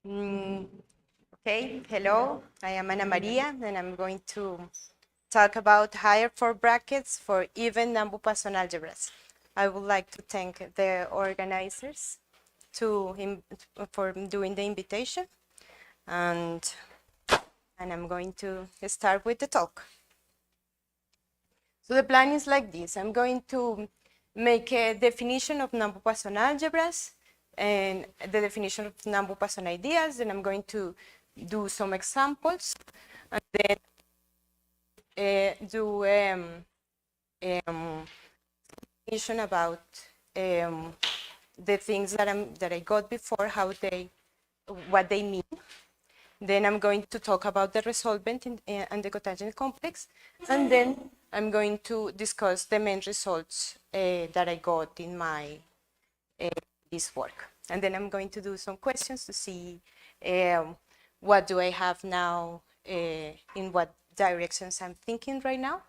Mm, okay, hello, I am Ana Maria, and I'm going to talk about higher four brackets for even Nambu-Poisson algebras. I would like to thank the organizers for doing the invitation, and I'm going to start with the talk. So the plan is like this. I'm going to make a definition of Nambu-Poisson algebras and the definition of Nambu-Poisson ideas, and I'm going to do some examples, and then do definition about the things that I got before, what they mean. Then I'm going to talk about the resolvent and the cotangent complex, and then I'm going to discuss the main results that I got in my this work. And then I'm going to do some questions to see what do I have now, in what directions I'm thinking right now,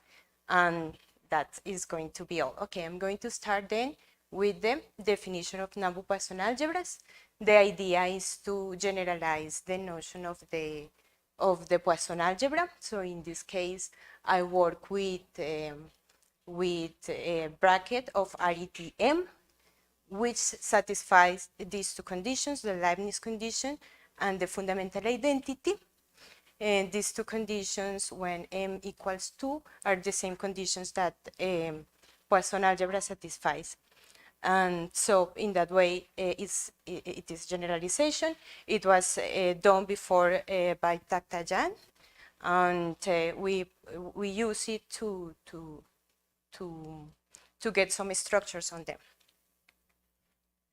and that is going to be all. Okay, I'm going to start then with the definition of Nambu-Poisson algebras. The idea is to generalize the notion of the Poisson algebra. So in this case, I work with a bracket of RETM, which satisfies these two conditions, the Leibniz condition and the fundamental identity. And these two conditions, when m equals 2, are the same conditions that Poisson algebra satisfies. And so in that way, it is generalization. It was done before by Taktajan, and we use it to get some structures on them.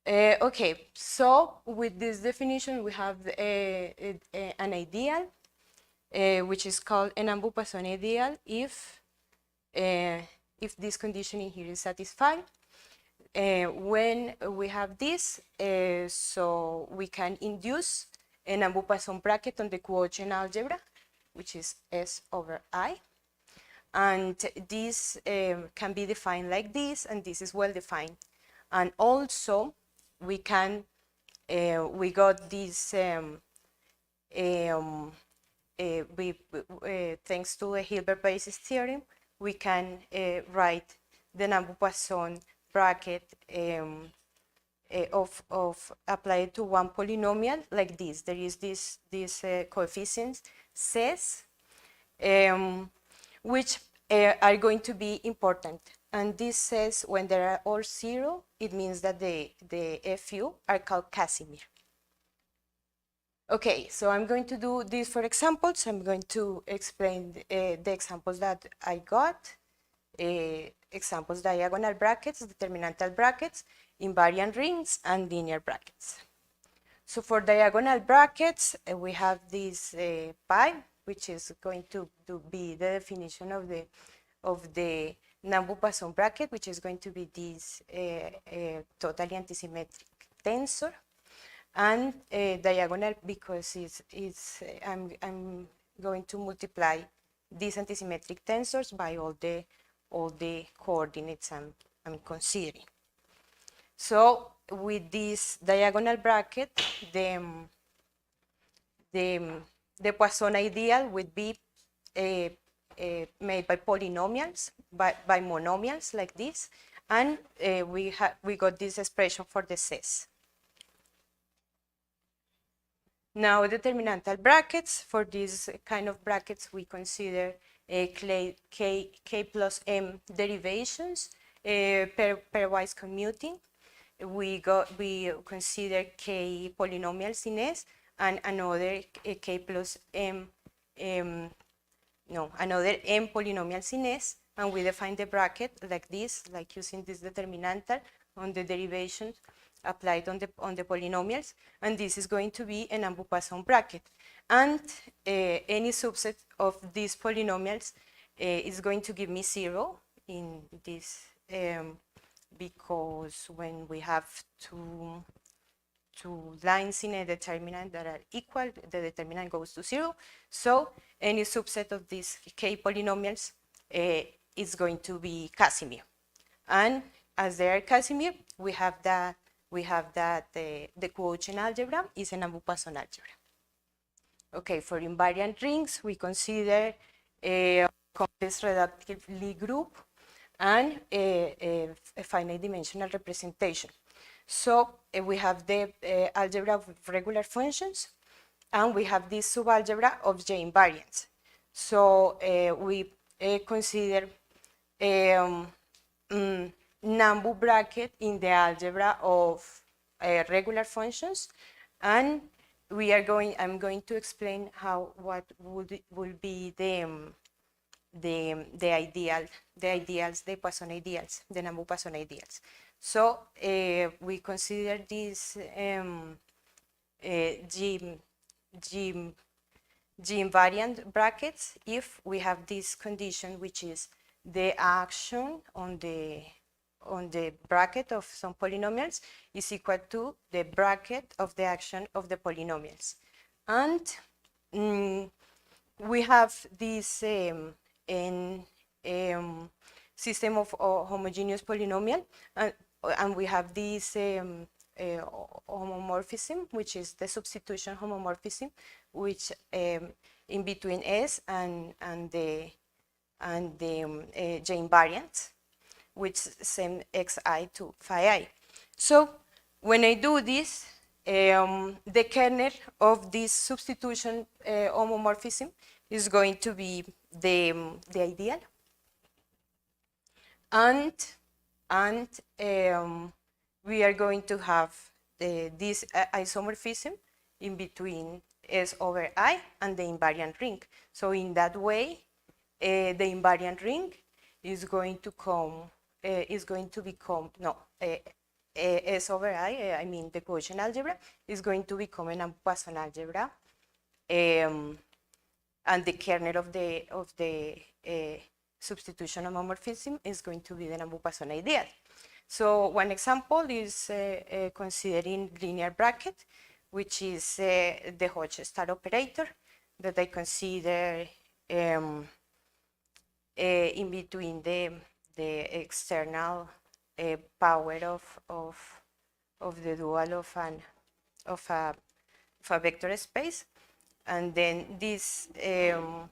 Okay, so with this definition, we have an ideal, which is called an Nambu-Poisson ideal if this condition in here is satisfied. When we have this, so we can induce a Nambu-Poisson bracket on the quotient algebra, which is S over I. And this can be defined like this, and this is well defined. And also, we can, we got this, thanks to the Hilbert basis theorem, we can write the Nambu-Poisson bracket of applied to one polynomial like this. There is this coefficients Cs, which are going to be important. And this says when they are all 0, it means that the FU are called Casimir. Okay, so I'm going to do this for examples. I'm going to explain the examples that I got. Examples: diagonal brackets, determinantal brackets, invariant rings, and linear brackets. So for diagonal brackets, we have this pi, which is going to be the definition of the Nambu-Poisson bracket, which is going to be this totally antisymmetric tensor. And diagonal, because I'm going to multiply these antisymmetric tensors by all the coordinates I'm considering. So with this diagonal bracket, the Poisson ideal would be made by polynomials, by monomials like this, and we got this expression for the Cs. Now, determinantal brackets. For these kind of brackets, we consider k plus m derivations pairwise commuting. We consider k polynomials in S and another k plus m, another m polynomials in S, and we define the bracket like this, like using this determinantal on the derivations applied on the polynomials, and this is going to be a Nambu-Poisson bracket. And any subset of these polynomials is going to give me 0 in this, because when we have two lines in a determinant that are equal, the determinant goes to 0. So any subset of these k polynomials is going to be Casimir. And as they are Casimir, we have we have that the quotient algebra is an Poisson algebra. Okay, for invariant rings, we consider a complex reductive Lie group and a finite dimensional representation. So we have the algebra of regular functions, and we have this subalgebra of J invariants. So we consider Nambu bracket in the algebra of regular functions, and I'm going to explain what would be the ideals, the Poisson ideals, the Nambu Poisson ideals. So we consider these G invariant brackets if we have this condition, which is the action on the bracket of some polynomials is equal to the bracket of the action of the polynomials. And we have this system of homogeneous polynomial, and we have this homomorphism, which is the substitution homomorphism, which in between S and the J invariant, which same xi to phi I. So when I do this, the kernel of this substitution homomorphism is going to be the ideal, and we are going to have this isomorphism in between S over I and the invariant ring. So in that way, the invariant ring is going to become S over I mean the quotient algebra is going to become an Poisson algebra, and the kernel of the substitution homomorphism is going to be the Poisson ideal. So one example is considering linear bracket, which is the Hodge star operator that I consider in between the external power of the dual of a vector space, and then this to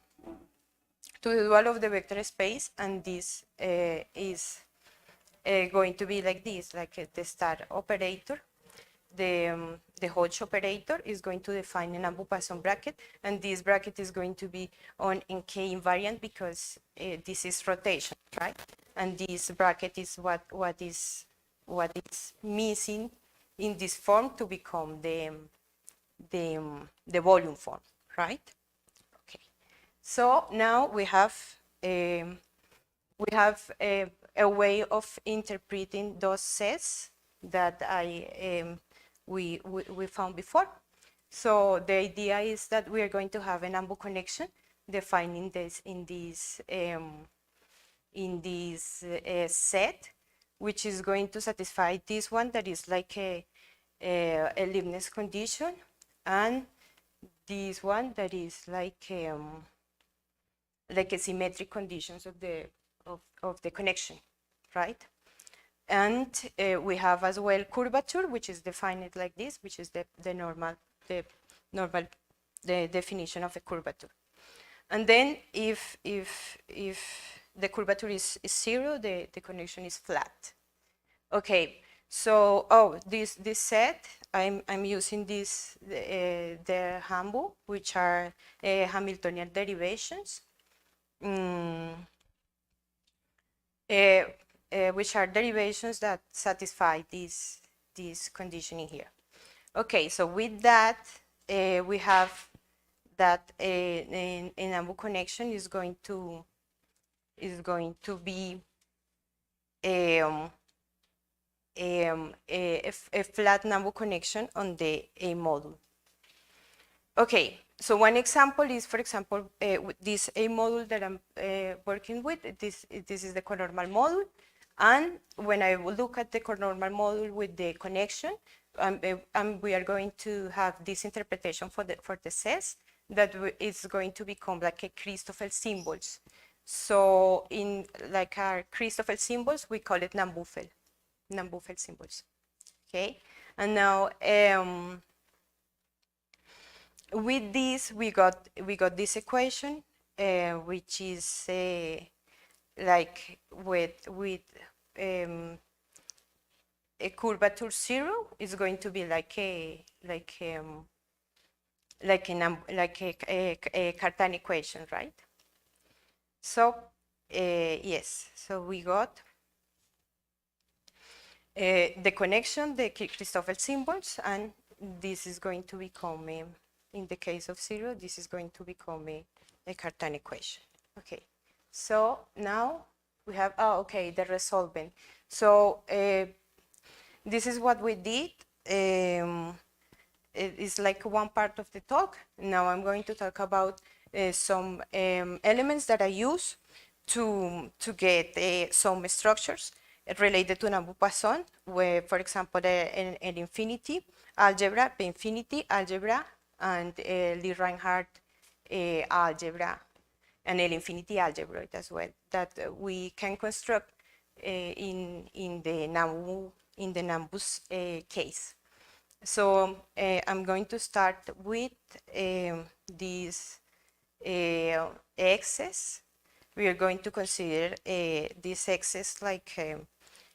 the dual of the vector space, and this is going to be like this, like the star operator. The Hodge operator is going to define an Poisson bracket, and this bracket is going to be on NK invariant because this is rotation, right? And this bracket is what is missing in this form to become the volume form, right? Okay. So now we have a way of interpreting those sets that we found before. So the idea is that we are going to have an Ambu connection defining this in this set, which is going to satisfy this one that is like a Leibniz condition, and this one that is like a symmetric conditions of the connection, right? And we have as well curvature, which is defined like this, which is the definition of a curvature. And then if the curvature is zero, the connection is flat. Okay, so this set I'm using this the Hambu, which are Hamiltonian derivations. Which are derivations that satisfy this conditioning here. Okay, so with that, we have that an Ambu connection is going to be a flat Ambu connection on the A module. Okay, so one example is, for example, this A module that I'm working with. This is the conormal module. And when I look at the conormal module with the connection, we are going to have this interpretation for the sets that is going to become like a Christoffel symbols. So in like our Christoffel symbols, we call it Nambuffel symbols. Okay, And now with this, we got this equation, which is like with a curvature 0 is going to be like a Cartan equation, right? So yes, so we got the connection, the Christoffel symbols, and this is going to become in the case of 0, this is going to become a Cartan equation. Okay, so now we have, okay, the resolvent. So this is what we did. It is like one part of the talk. Now I'm going to talk about some elements that I use to get some structures related to Nambu Poisson, where, for example, an infinity algebra, the infinity algebra, and Lee Reinhardt algebra, and L infinity algebra as well, that we can construct in the Nambu's case. So I'm going to start with these x's. We are going to consider these x's like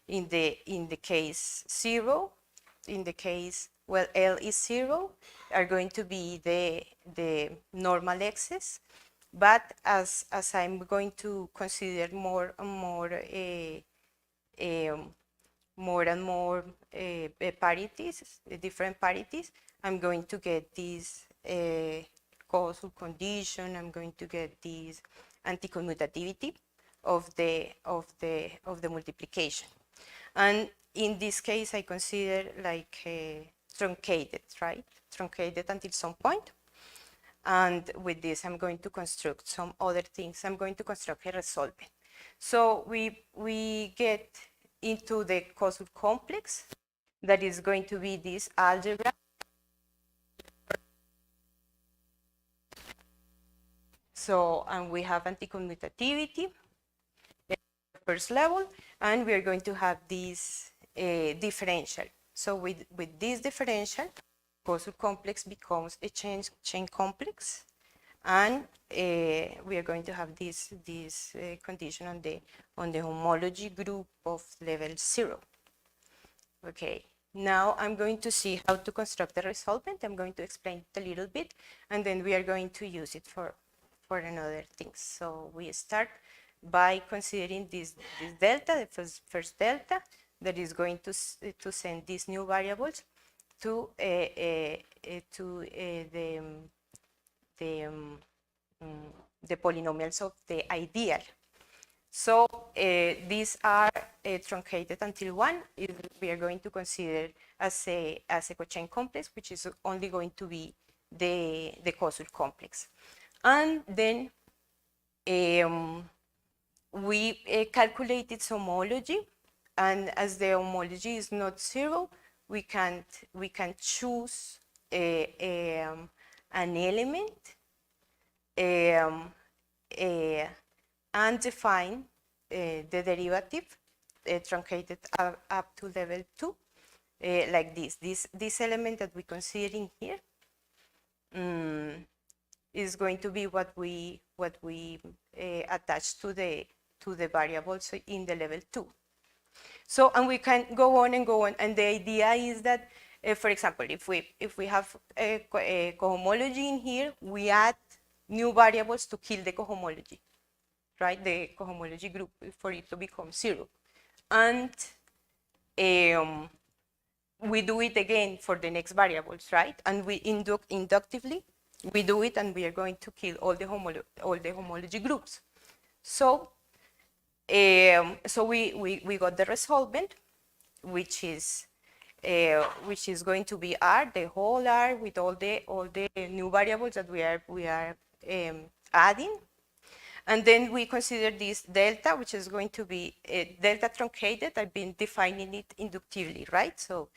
in the case 0, in the case, well, L is 0, are going to be the normal x's. But as I'm going to consider more and more parities, different parities, I'm going to get this causal condition. I'm going to get this anticommutativity of the multiplication. And in this case, I consider like truncated, right? Truncated until some point. And with this, I'm going to construct some other things. I'm going to construct a resolvent. So we get into the causal complex that is going to be this algebra. So, and we have anticommutativity first level, and we are going to have this differential. So with this differential, causal complex becomes a chain complex, and we are going to have this condition on the homology group of level 0. Okay, now I'm going to see how to construct the resolvent. I'm going to explain it a little bit, and then we are going to use it for another things. So we start by considering this delta, the first delta, that is going to send these new variables to the polynomials of the ideal. So these are truncated until 1. We are going to consider as a cochain complex, which is only going to be the causal complex. And then we calculated its homology, and as the homology is not 0, we can choose an element and define the derivative truncated up to level 2, like this element that we consider in here is going to be what we attach to the variables in the level 2. So, and we can go on, and the idea is that, for example, if we have a cohomology in here, we add new variables to kill the cohomology, right? The cohomology group for it to become 0, and we do it again for the next variables, right? And we inductively we do it, and we are going to kill all the homology groups. So so we got the resolvent, which is going to be R, the whole R, with all the new variables that we are adding. And then we consider this delta, which is going to be delta truncated. I've been defining it inductively, right? So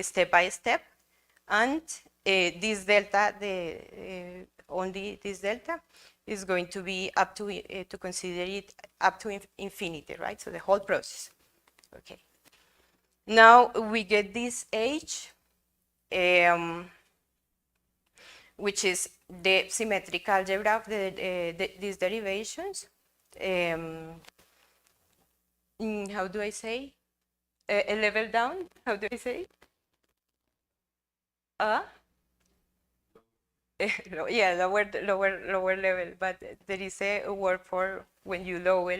step by step. And this delta, only this delta, is going to be up to consider it up to infinity, right? So the whole process. Okay. Now we get this H, which is the symmetric algebra of these derivations. How do I say? A level down, how do I say? Yeah, lower level, but there is a word for when you lower,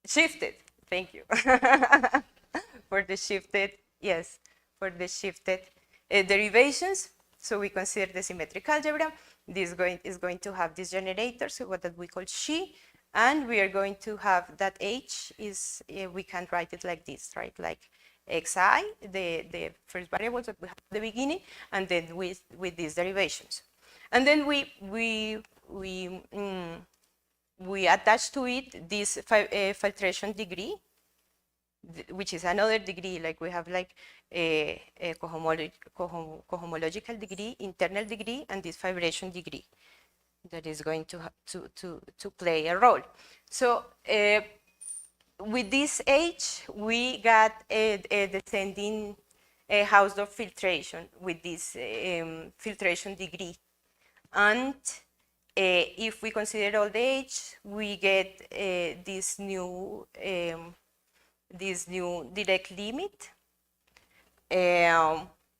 shifted, thank you. For the shifted, yes, for the shifted derivations. So we consider the symmetric algebra. This is going to have this generator, so what that we call she, and we are going to have that h is, we can write it like this, right? Like xi, the first variables that we have at the beginning, and then with these derivations. And then we attach to it this filtration degree, which is another degree, like we have like a cohomological degree, internal degree, and this vibration degree that is going to play a role. So with this H, we got a descending Hausdorff filtration with this filtration degree. And if we consider all the H, we get this new direct limit.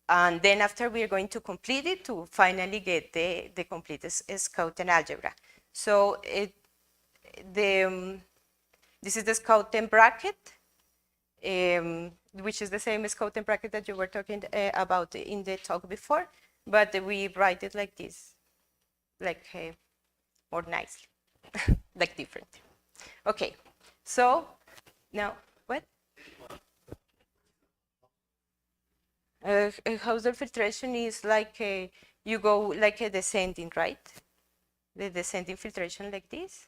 And then after we are going to complete it to finally get the complete Schouten algebra. So this is the Schouten bracket, which is the same Schouten bracket that you were talking about in the talk before, but we write it like this, like more nicely, like different. Okay, so now what? Hausdorff filtration is like you go like a descending, right? The descending filtration like this,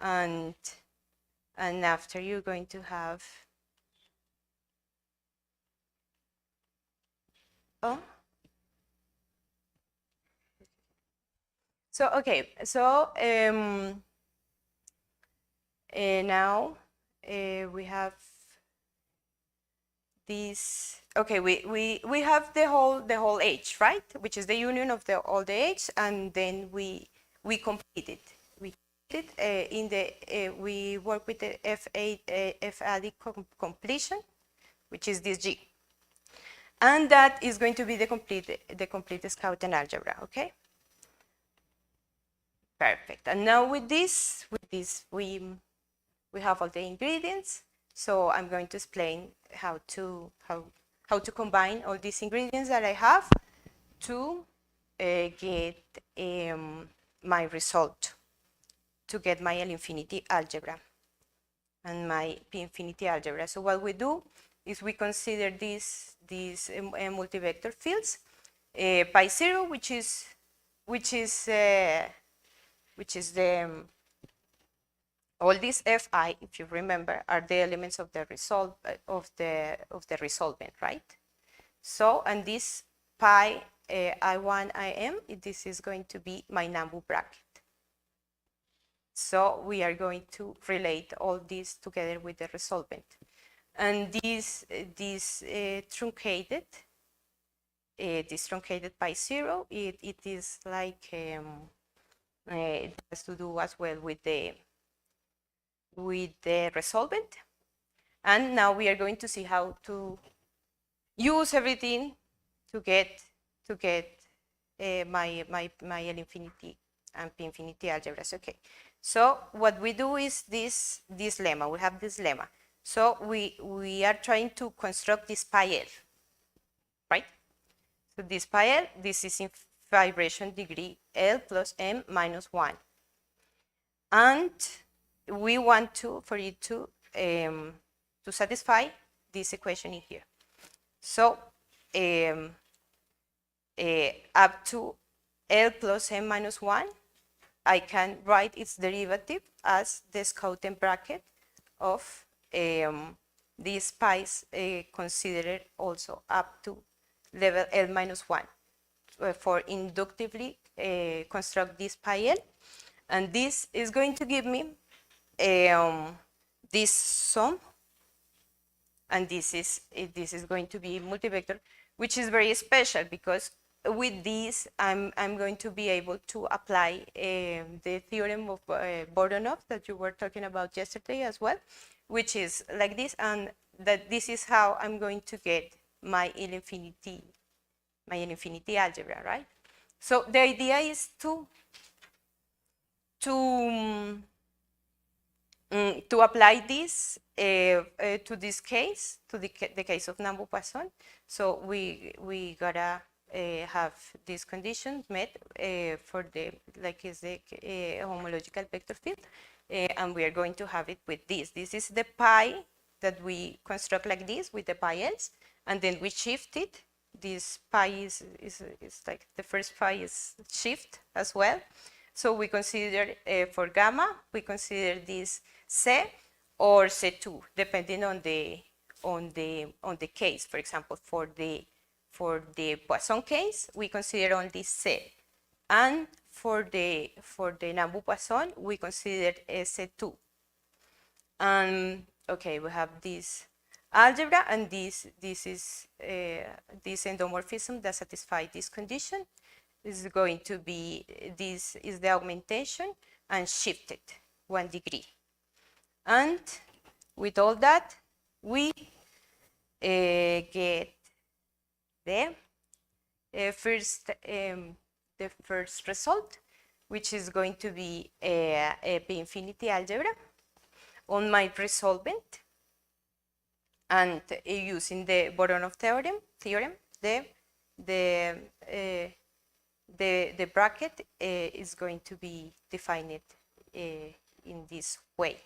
and after you're going to have so okay, so now we have this. Okay, we have the whole H, right? Which is the union of all the H, and then we complete it. We complete it in the we work with the F-adic completion, which is this G, and that is going to be the complete Schouten algebra. Okay. Perfect. And now with this we have all the ingredients. So I'm going to explain how to combine all these ingredients that I have to get my result, to get my L-infinity algebra and my P-infinity algebra. So what we do is we consider these multivector fields, pi 0, which is the all these Fi, if you remember, are the elements of the resolvent, right? So, and this pi I1 IM, this is going to be my Nambu bracket. So we are going to relate all this together with the resolvent, and this truncated pi 0, it is like it has to do as well with the resolvent. And now we are going to see how to use everything to get my L-infinity and P-infinity algebras. Okay, so what we do is this lemma. We have this lemma. So we are trying to construct this pi L, right? So this pi L, this is in vibration degree L plus m minus 1. And we want for it to satisfy this equation in here. So up to L plus m minus 1, I can write its derivative as the Schouten bracket of these pi's considered also up to level L minus 1 for inductively construct this pi L. And this is going to give me this sum, and this is going to be multivector which is very special because with this, I'm going to be able to apply the theorem of Boronov that you were talking about yesterday as well, which is like this, and that this is how I'm going to get my L-infinity algebra, right? So the idea is to apply this to this case, to the case of Nambu-Poisson. So we gotta have these conditions met for the, like is the homological vector field, and we are going to have it with this. This is the pi that we construct like this with the pi else, and then we shift it. This pi is like the first pi is shift as well. So we consider for gamma, we consider this C or C2, depending on the case. For example, for the Poisson case, we consider only C, and for the Nambu-Poisson, we consider C2. And okay, we have this algebra, and this is this endomorphism that satisfies this condition. Is going to be, this is the augmentation and shifted 1 degree. And with all that, we get the first result, which is going to be a P-infinity algebra on my resolvent, and using the Boronov theorem, the bracket is going to be defined in this way.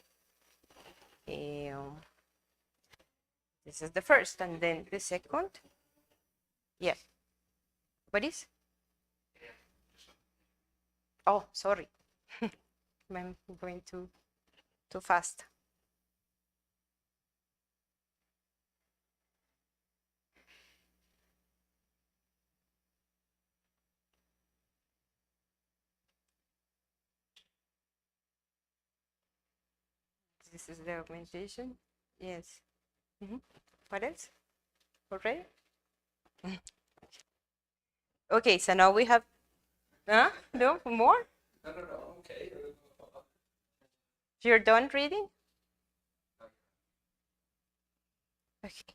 This is the first, and then the second. Yeah. What is? Oh, sorry. I'm going too fast. This is the augmentation. Yes. What else? Already? Okay, so now we have. No more? No, okay. You're done reading? Okay.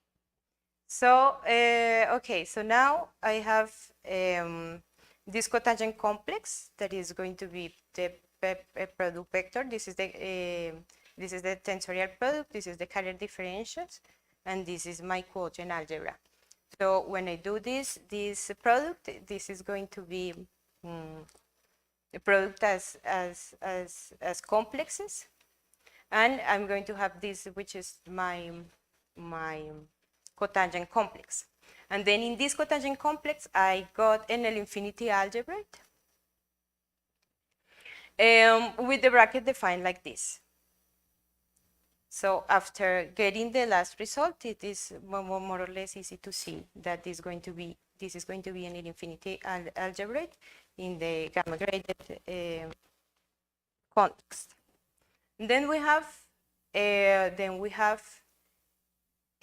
So, okay, so now I have this cotangent complex that is going to be the product vector. This is the tensorial product. This is the carrier differentials, and this is my quotient algebra. So when I do this product, this is going to be a product as complexes, and I'm going to have this, which is my cotangent complex. And then in this cotangent complex, I got an L-infinity algebra with the bracket defined like this. So after getting the last result, it is more or less easy to see that this is going to be an L-infinity algebra in the gamma graded context. And then we have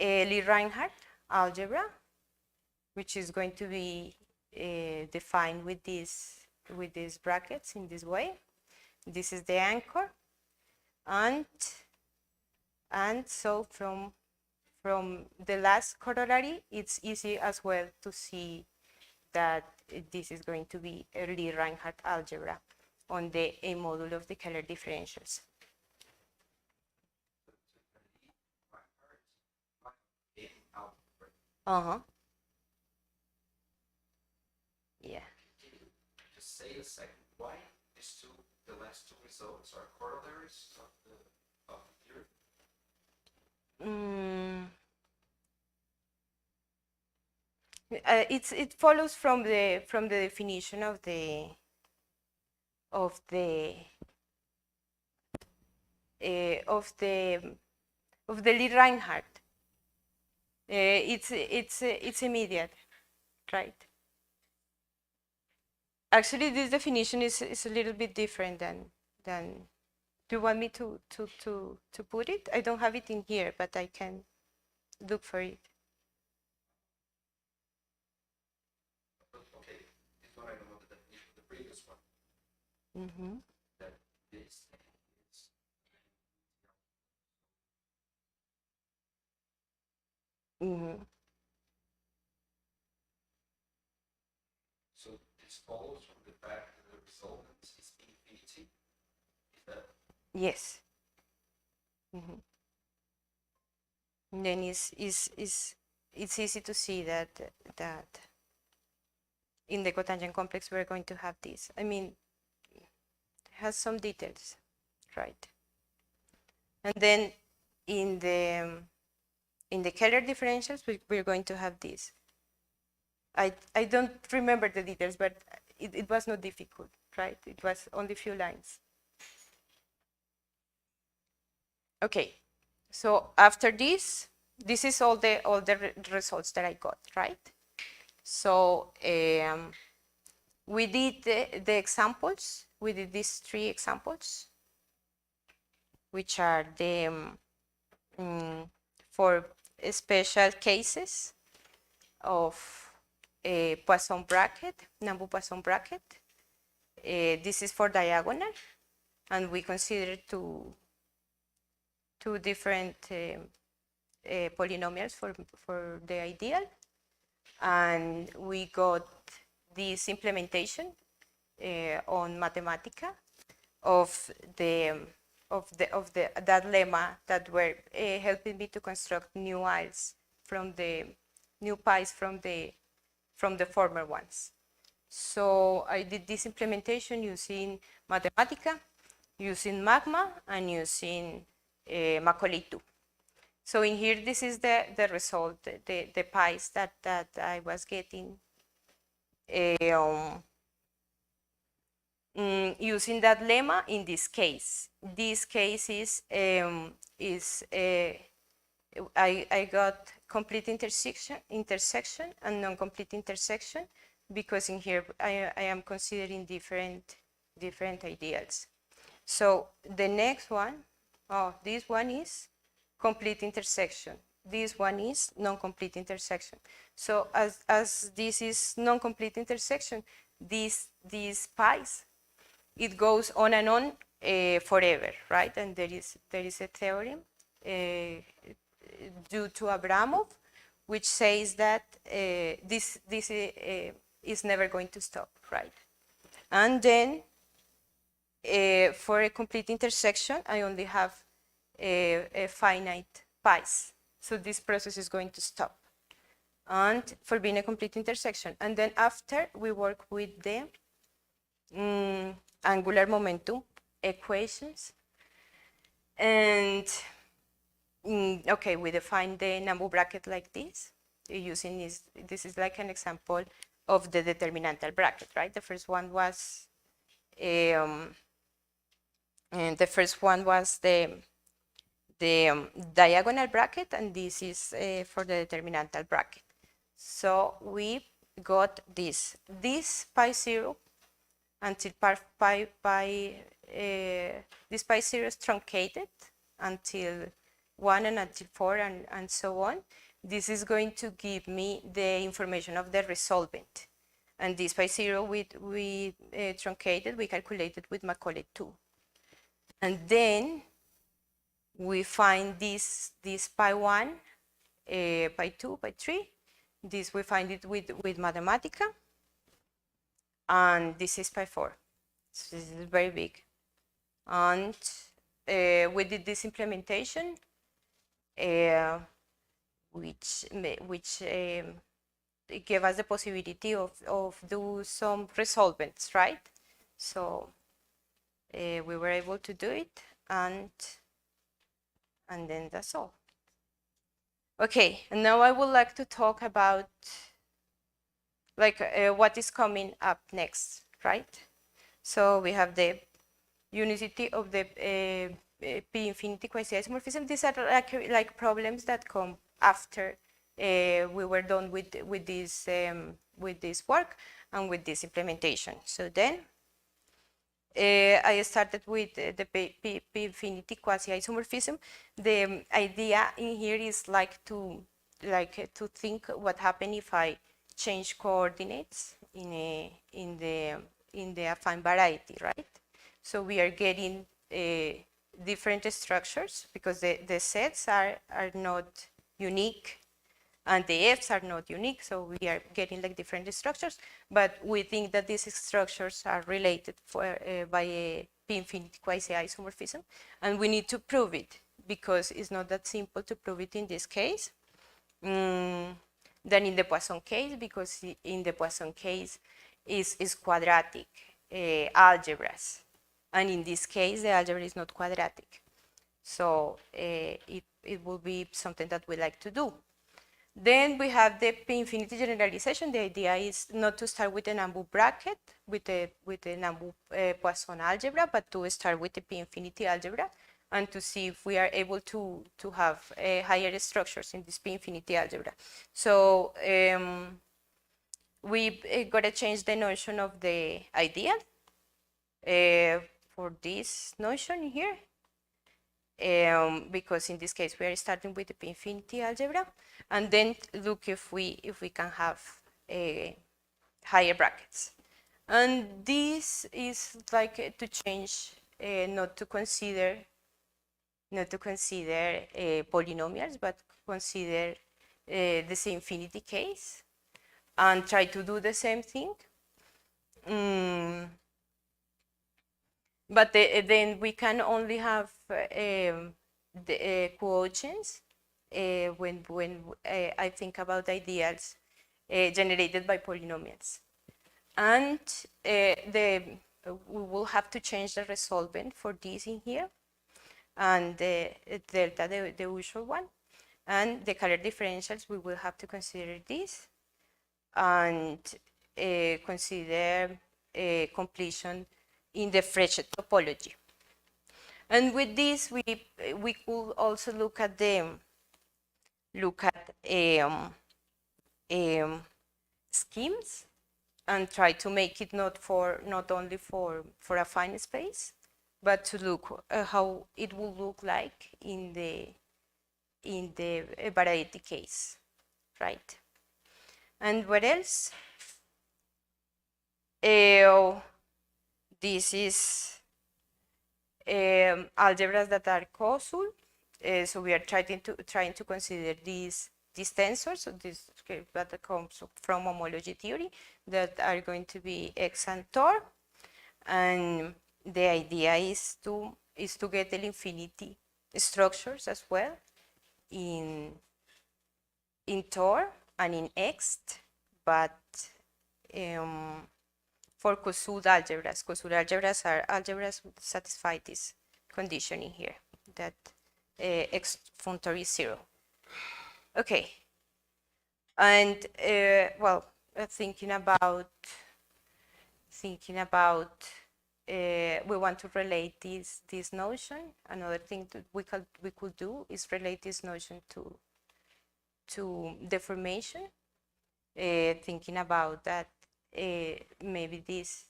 Lie-Reinhardt algebra, which is going to be defined with these brackets in this way. This is the anchor, and so from the last corollary, it's easy as well to see that this is going to be a Lie-Reinhardt algebra on the A module of the Keller differentials. Yeah. Can you just say a second why the last two results are corollaries of the theory? It follows from the definition of the Lie-Reinhardt. It's immediate, right? Actually, this definition is a little bit different than. Do you want me to put it? I don't have it in here, but I can look for it. one I know the definition of the previous one. Mhm. That this thing is. Mhm. So this follows from the fact that the resultant is infinity. Is that? Yes. Mhm. And then it's easy to see that in the cotangent complex we're going to have this. I mean, it has some details, right? And then in the Keller differentials, we're going to have this. I don't remember the details, but it was not difficult, right? It was only a few lines. Okay, so after this is all the results that I got, right? So we did the examples. We did these 3 examples, which are the for special cases of a Poisson bracket, Nambu-Poisson bracket. This is for diagonal, and we consider two different polynomials for the ideal, and we got this implementation on Mathematica of that lemma that were helping me to construct new pies from the former ones. So I did this implementation using Mathematica, using Magma, and using Macaulay 2. So in here, this is the result, the pies that I was getting using that lemma in this case. This case is I got complete intersection and non-complete intersection, because in here I am considering different ideals. So the next one, this one is complete intersection. This one is non-complete intersection. So as this is non-complete intersection, these pies, it goes on and on forever, right? And there is a theorem due to Abramov, which says that this is never going to stop, right? And then for a complete intersection, I only have a finite pies. So this process is going to stop. And for being a complete intersection. And then after, we work with the angular momentum equations. And okay, we define the Nambu bracket like this. Using this is like an example of the determinantal bracket, right? The first one was and the first one was the diagonal bracket, and this is for the determinantal bracket. So we got this pi 0 until this pi 0 is truncated until 1 and until 4 and so on. This is going to give me the information of the resolvent. And this pi 0 we truncated, we calculated with Macaulay 2. And then we find this pi 1, pi 2, pi 3. This we find it with Mathematica. And this is pi 4. So this is very big. And we did this implementation, which gave us the possibility of do some resolvents, right? So we were able to do it, and then that's all. Okay, and now I would like to talk about what is coming up next, right? So we have the unicity of the P infinity quasi-isomorphism. These are like problems that come after we were done with this work and with this implementation. So then I started with the P infinity quasi-isomorphism. The idea in here is to think what happens if I change coordinates the affine variety, right? So we are getting different structures because the sets are not unique and the Fs are not unique, so we are getting like different structures, but we think that these structures are related by a p-infinity quasi-isomorphism, and we need to prove it because it's not that simple to prove it in this case than in the Poisson case, because in the Poisson case is quadratic algebras, and in this case the algebra is not quadratic, so it will be something that we like to do. Then we have the p-infinity generalization. The idea is not to start with an Nambu bracket, with the Nambu Poisson algebra, but to start with the p-infinity algebra and to see if we are able to have higher structures in this p-infinity algebra. So we got to change the notion of the ideal for this notion here. Because in this case we are starting with the p-infinity algebra, and then look if we can have higher brackets. And this is like to change, not to consider polynomials, but consider this infinity case and try to do the same thing. But then we can only have the quotients when I think about ideals generated by polynomials. And we will have to change the resolvent for this in here, and the delta, the usual one. And the color differentials, we will have to consider this and consider completion in the Fresh topology. And with this, we could also look at schemes and try to make it not only for a fine space, but to look how it will look like in the variety case, right? And what else? This is algebras that are causal. So we are trying to consider these tensors, so this that comes from homology theory, that are going to be X and Tor, and the idea is to get the infinity structures as well in Tor and in X, but for Kosoud algebras. Kosoud algebras are algebras that satisfy this condition in here, that X functor is 0. Okay. And well, thinking about we want to relate this notion. Another thing that we could do is relate this notion to deformation. Thinking about that, maybe this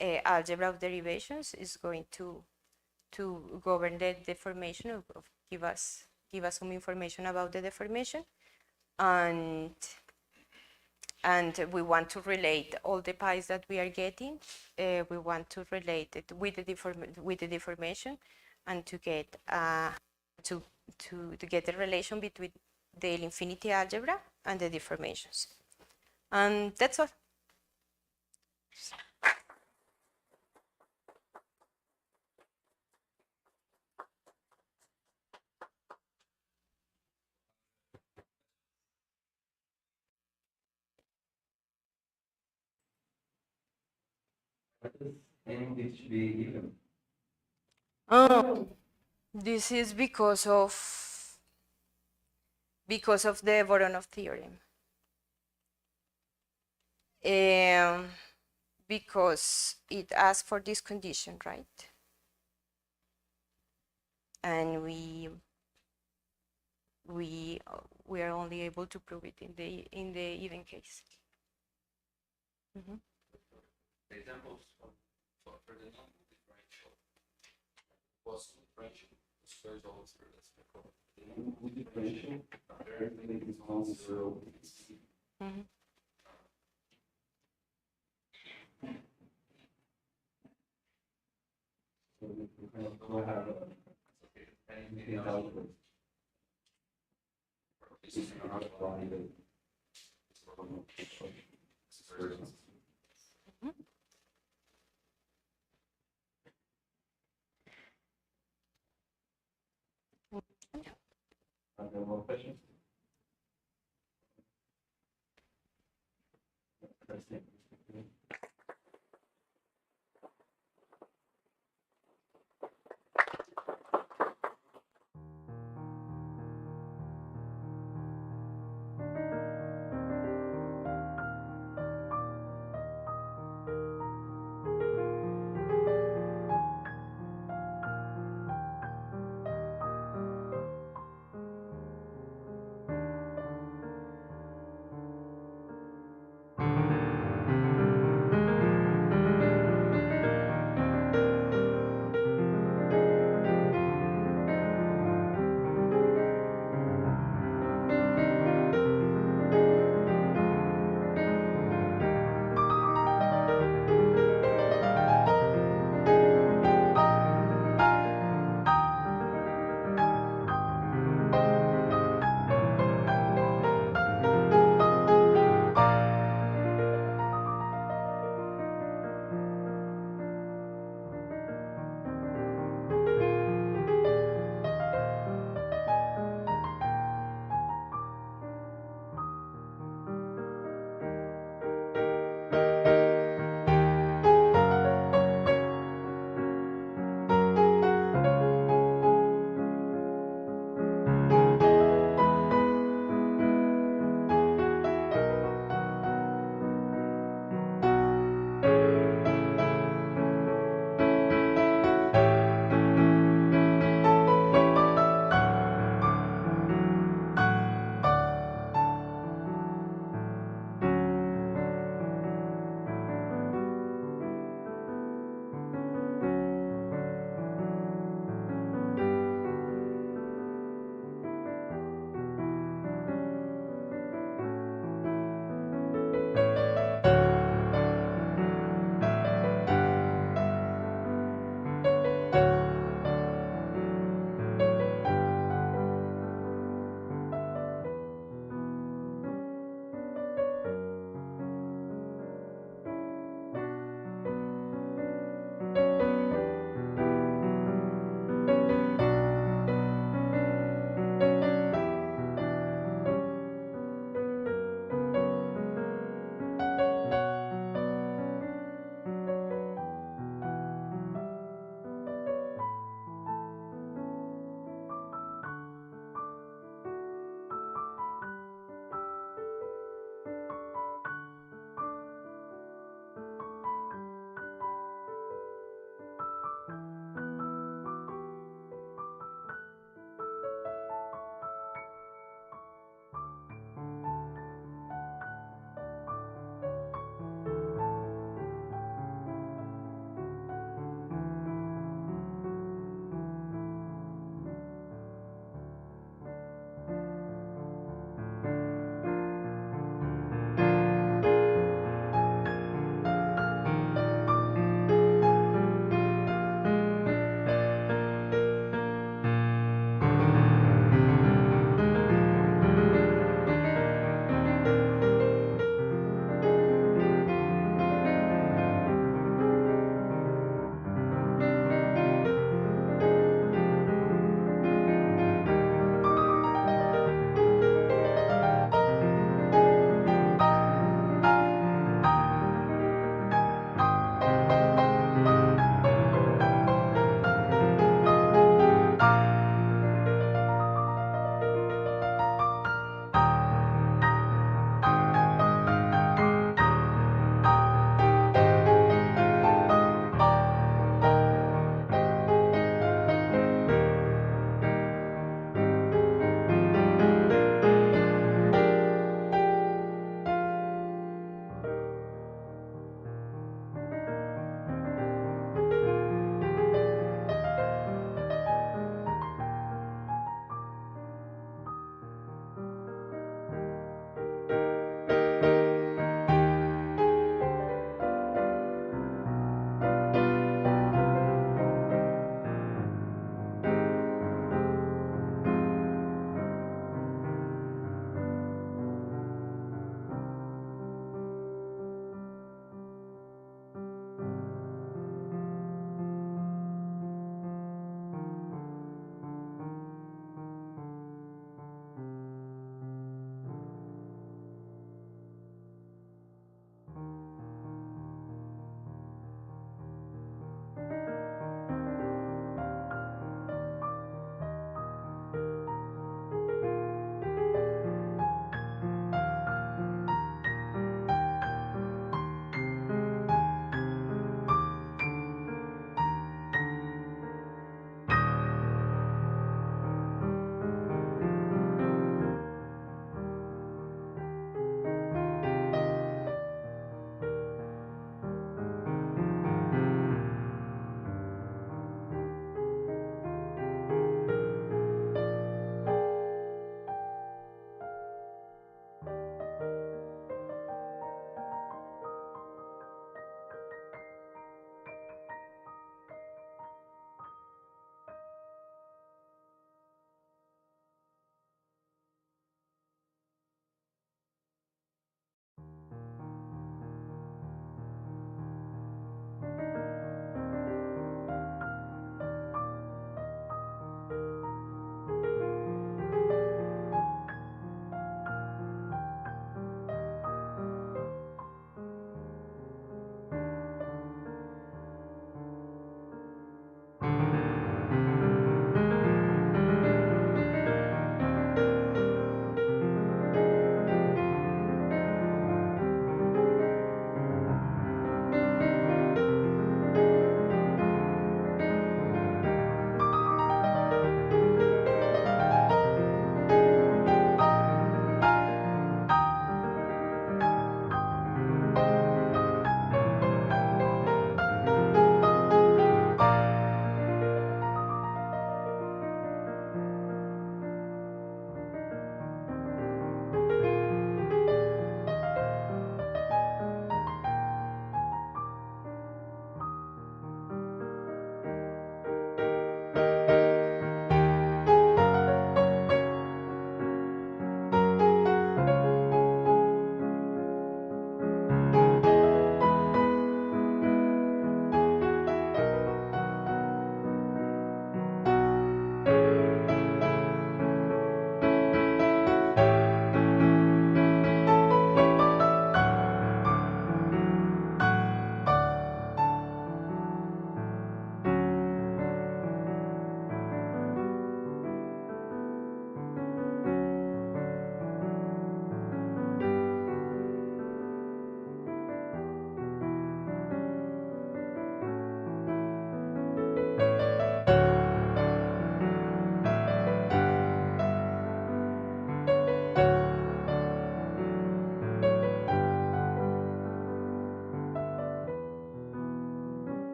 algebra of derivations is going to govern the deformation, of give us some information about the deformation, and we want to relate all the pies that we are getting. We want to relate it with the deformation, and to get to get the relation between the infinity algebra and the deformations. And that's all. And it should be even. This is because of the Voronov theorem. Because it asks for this condition, right? And we are only able to prove it in the even case. Examples for the non-differential. Poisson differential squares all zero. That's before. The differential apparently is non-zero. recursion. Other more questions?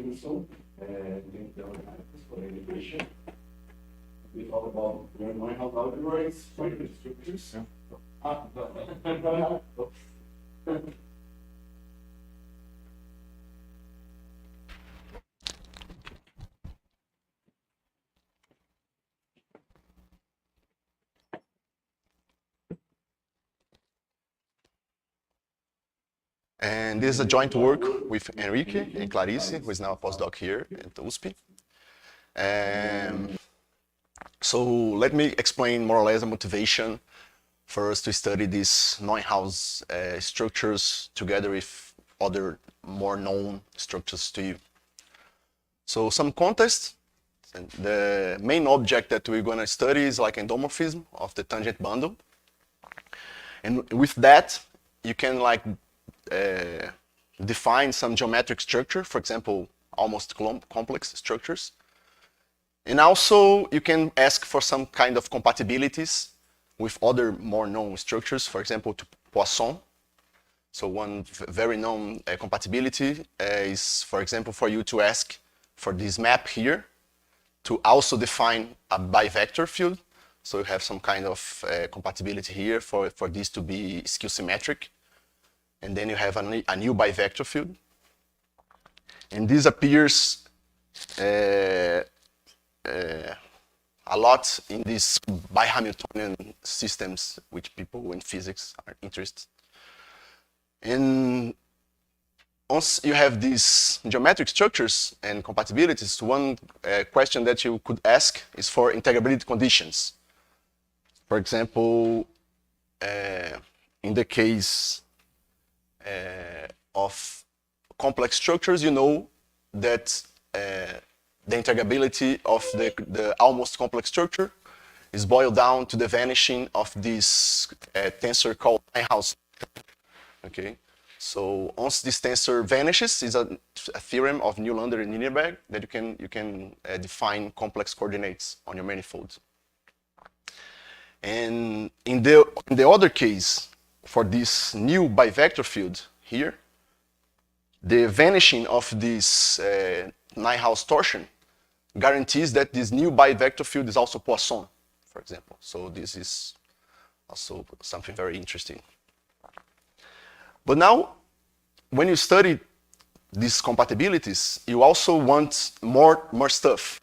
Peterson, the organizers for the invitation. We talk about learning how algebra is structure structures. And this is a joint work with Enrique and Clarice, who is now a postdoc here at USP. So let me explain more or less the motivation for us to study these Neuhaus structures together with other more known structures to you. So some context. The main object that we're going to study is like endomorphism of the tangent bundle. And with that, you can like define some geometric structure, for example, almost complex structures. And also you can ask for some kind of compatibilities with other more known structures, for example, to Poisson. So one very known compatibility is, for example, for you to ask for this map here to also define a bivector field. So you have some kind of compatibility here for this to be skew symmetric. And then you have a new bivector field. And this appears a lot in these bi-Hamiltonian systems, which people in physics are interested. And once you have these geometric structures and compatibilities, one question that you could ask is for integrability conditions. For example, in the case of complex structures, you know that the integrability of the almost complex structure is boiled down to the vanishing of this tensor called Neuhaus. Okay, so once this tensor vanishes, is a theorem of Nylander and Niederberg that you can define complex coordinates on your manifold. And in the other case, for this new bivector field here, the vanishing of this Neuhaus torsion guarantees that this new bivector field is also Poisson, for example. So this is also something very interesting. But now, when you study these compatibilities, you also want more stuff.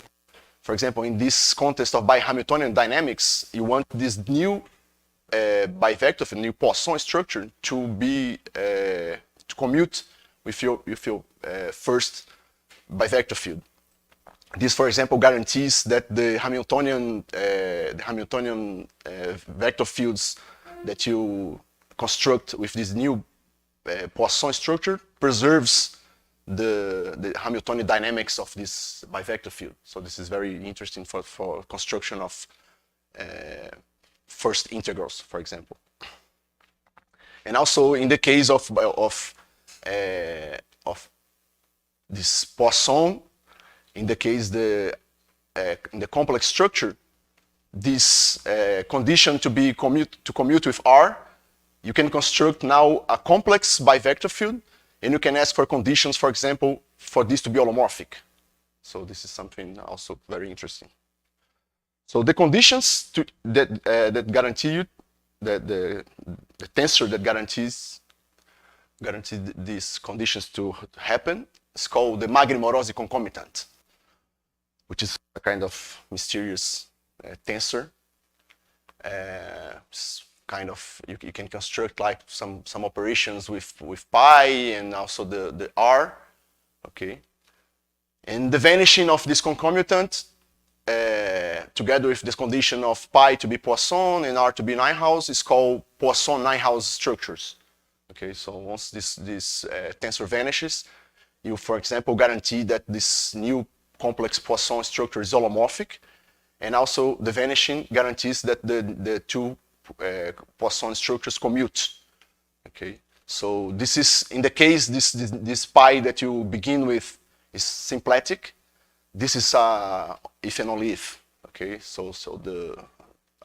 For example, in this context of bi-Hamiltonian dynamics, you want this new bivector field, new Poisson structure to be to commute with your first bivector field. This, for example, guarantees that the Hamiltonian vector fields that you construct with this new Poisson structure preserves the Hamiltonian dynamics of this bivector field. So this is very interesting for construction of first integrals, for example. And also in the case of this Poisson, in the case in the complex structure, this condition to commute with R, you can construct now a complex bivector field, and you can ask for conditions, for example, for this to be holomorphic. So this is something also very interesting. So the conditions that guarantee you the tensor that guarantees these conditions to happen is called the Magni-Morosi concomitant, which is a kind of mysterious tensor. Kind of you can construct like some operations with pi and also the R, okay. And the vanishing of this concomitant together with this condition of pi to be Poisson and R to be Neuhaus is called Poisson-Neuhaus structures. Okay, so once this tensor vanishes, you, for example, guarantee that this new complex Poisson structure is holomorphic, and also the vanishing guarantees that the two Poisson structures commute. Okay, so this is in the case this pi that you begin with is symplectic. This is if and only if. Okay, so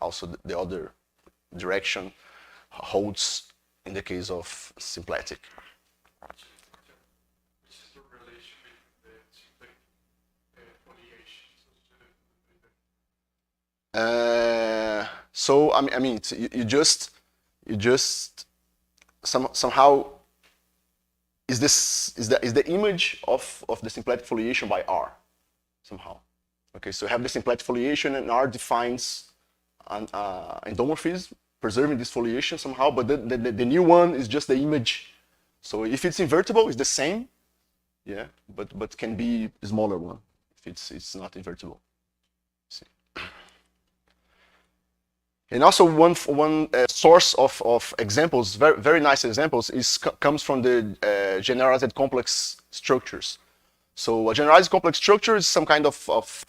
also the other direction holds in the case of symplectic. Which is the relation between the So I mean, you just somehow is the image of the symplectic foliation by R somehow. Okay, so you have the symplectic foliation and R defines an endomorphism, preserving this foliation somehow, but the new one is just the image. So if it's invertible, it's the same, yeah, but can be a smaller one if it's not invertible. See. And also one source of examples, very nice examples, comes from the generalized complex structures. So a generalized complex structure is some kind of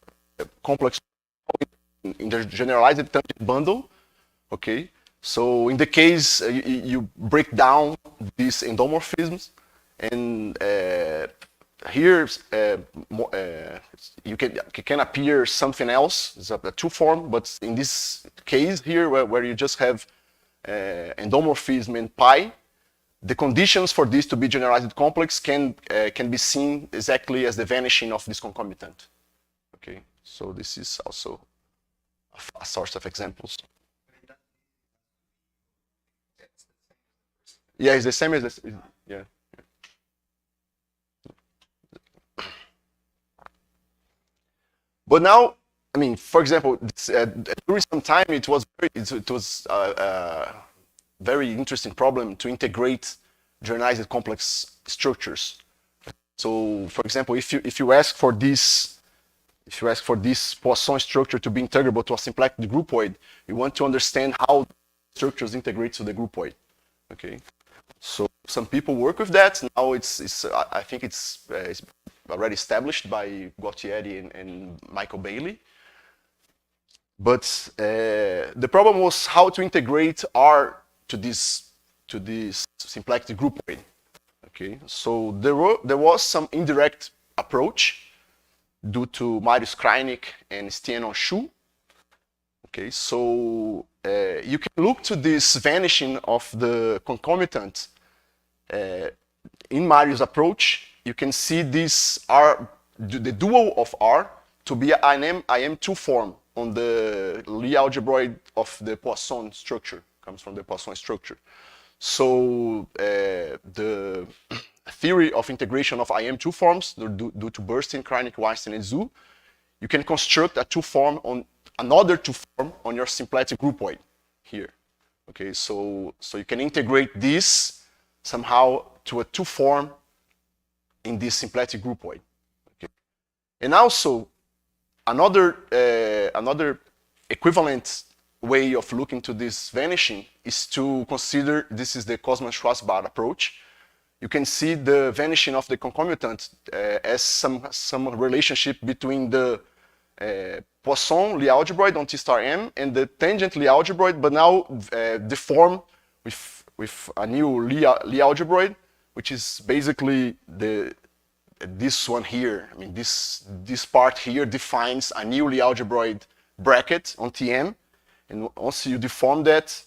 complex in the generalized tangent bundle. Okay, so in the case you break down these endomorphisms, and here you can appear something else. It's a two form, but in this case here, where you just have endomorphism and pi, the conditions for this to be generalized complex can be seen exactly as the vanishing of this concomitant. Okay, so this is also a source of examples. Yeah, it's the same as this. Yeah. But now, I mean, for example, during some time it was very interesting problem to integrate generalized complex structures. So, for example, if you ask for this Poisson structure to be integrable to a symplectic groupoid, you want to understand how structures integrate to the groupoid. Okay, so some people work with that. Now I think it's already established by Gualtieri and Michael Bailey. But the problem was how to integrate R to this symplectic groupoid. Okay, so there was some indirect approach due to Marius Kreinig and Stieno Shu. Okay, so you can look to this vanishing of the concomitant in Marius' approach. You can see this R, the dual of R, to be an IM2 form on the Lie algebroid of the Poisson structure, comes from the Poisson structure. So the theory of integration of IM2 forms due to Burstein, Kreinig, Weinstein, and Zhu, you can construct a two form on another two form on your symplectic groupoid here. Okay, so you can integrate this somehow to a two form in this symplectic groupoid. Okay, and also another equivalent way of looking to this vanishing is to consider, this is the Kosman-Schwarzbach approach. You can see the vanishing of the concomitant as some relationship between the Poisson Lie algebroid on T star M and the tangent Lie algebroid, but now deformed with a new Lie algebroid, which is basically this one here. I mean, this part here defines a new Lie algebroid bracket on Tm, and once you deform that,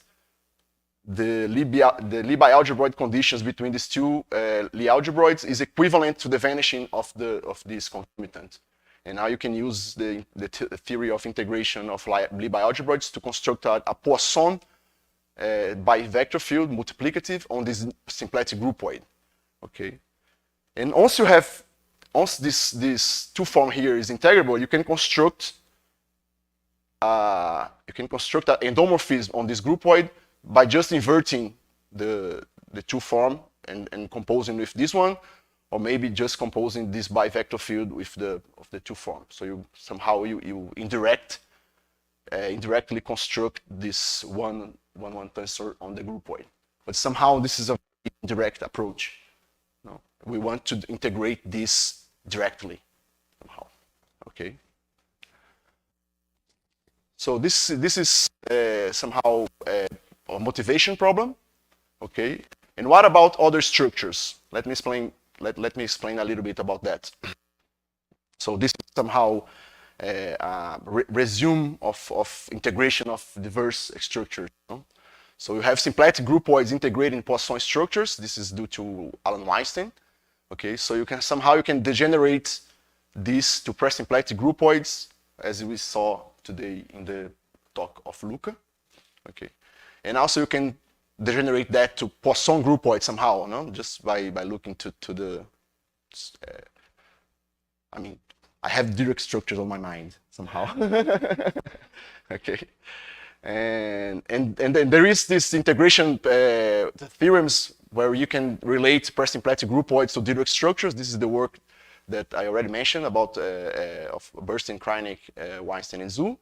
the Lie algebroid conditions between these two Lie algebroids is equivalent to the vanishing of this concomitant. And now you can use the theory of integration of Lie algebroids to construct a Poisson by vector field multiplicative on this symplectic groupoid. Okay, and once this two form here is integrable, you can construct an endomorphism on this groupoid by just inverting the two form and composing with this one, or maybe just composing this bivector field with the two form. So you somehow you indirectly construct this one tensor on the groupoid. But somehow this is a indirect approach. No, we want to integrate this directly somehow. Okay. So this is somehow a motivation problem. Okay. And what about other structures? Let me explain a little bit about that. So this is somehow a resume of integration of diverse structures. No? So you have symplectic groupoids integrated in Poisson structures. This is due to Alan Weinstein. Okay, so you can degenerate these to presymplectic groupoids, as we saw today in the talk of Luca. Okay, and also you can degenerate that to Poisson groupoid somehow, no? Just by looking to the. I mean, I have direct structures on my mind somehow. Okay, and then there is this integration theorems where you can relate press-symplectic groupoids to direct structures. This is the work that I already mentioned about of Bernstein, Kreinig, Weinstein, and Zhu.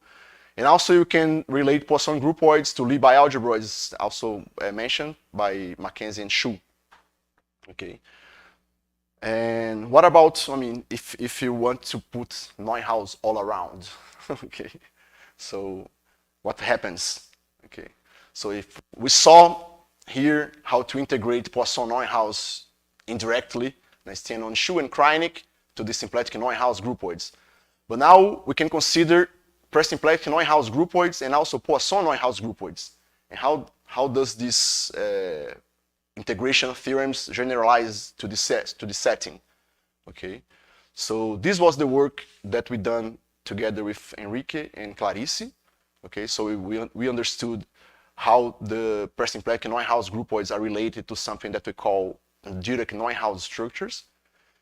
And also you can relate Poisson groupoids to Lie bialgebroids, also mentioned by Mackenzie and Shu. Okay. And what about, I mean, if you want to put Neuhaus all around, okay, so what happens? Okay, so if we saw here how to integrate Poisson-Neuhaus indirectly, stand on Shu and Kreinig to the symplectic Neuhaus groupoids. But now we can consider press-symplectic Neuhaus groupoids and also Poisson-Neuhaus groupoids. And how does this integration theorems generalize to the setting? Okay, so this was the work that we done together with Enrique and Clarice. Okay, so we understood how the press-symplectic Neuhaus groupoids are related to something that we call direct Neuhaus structures.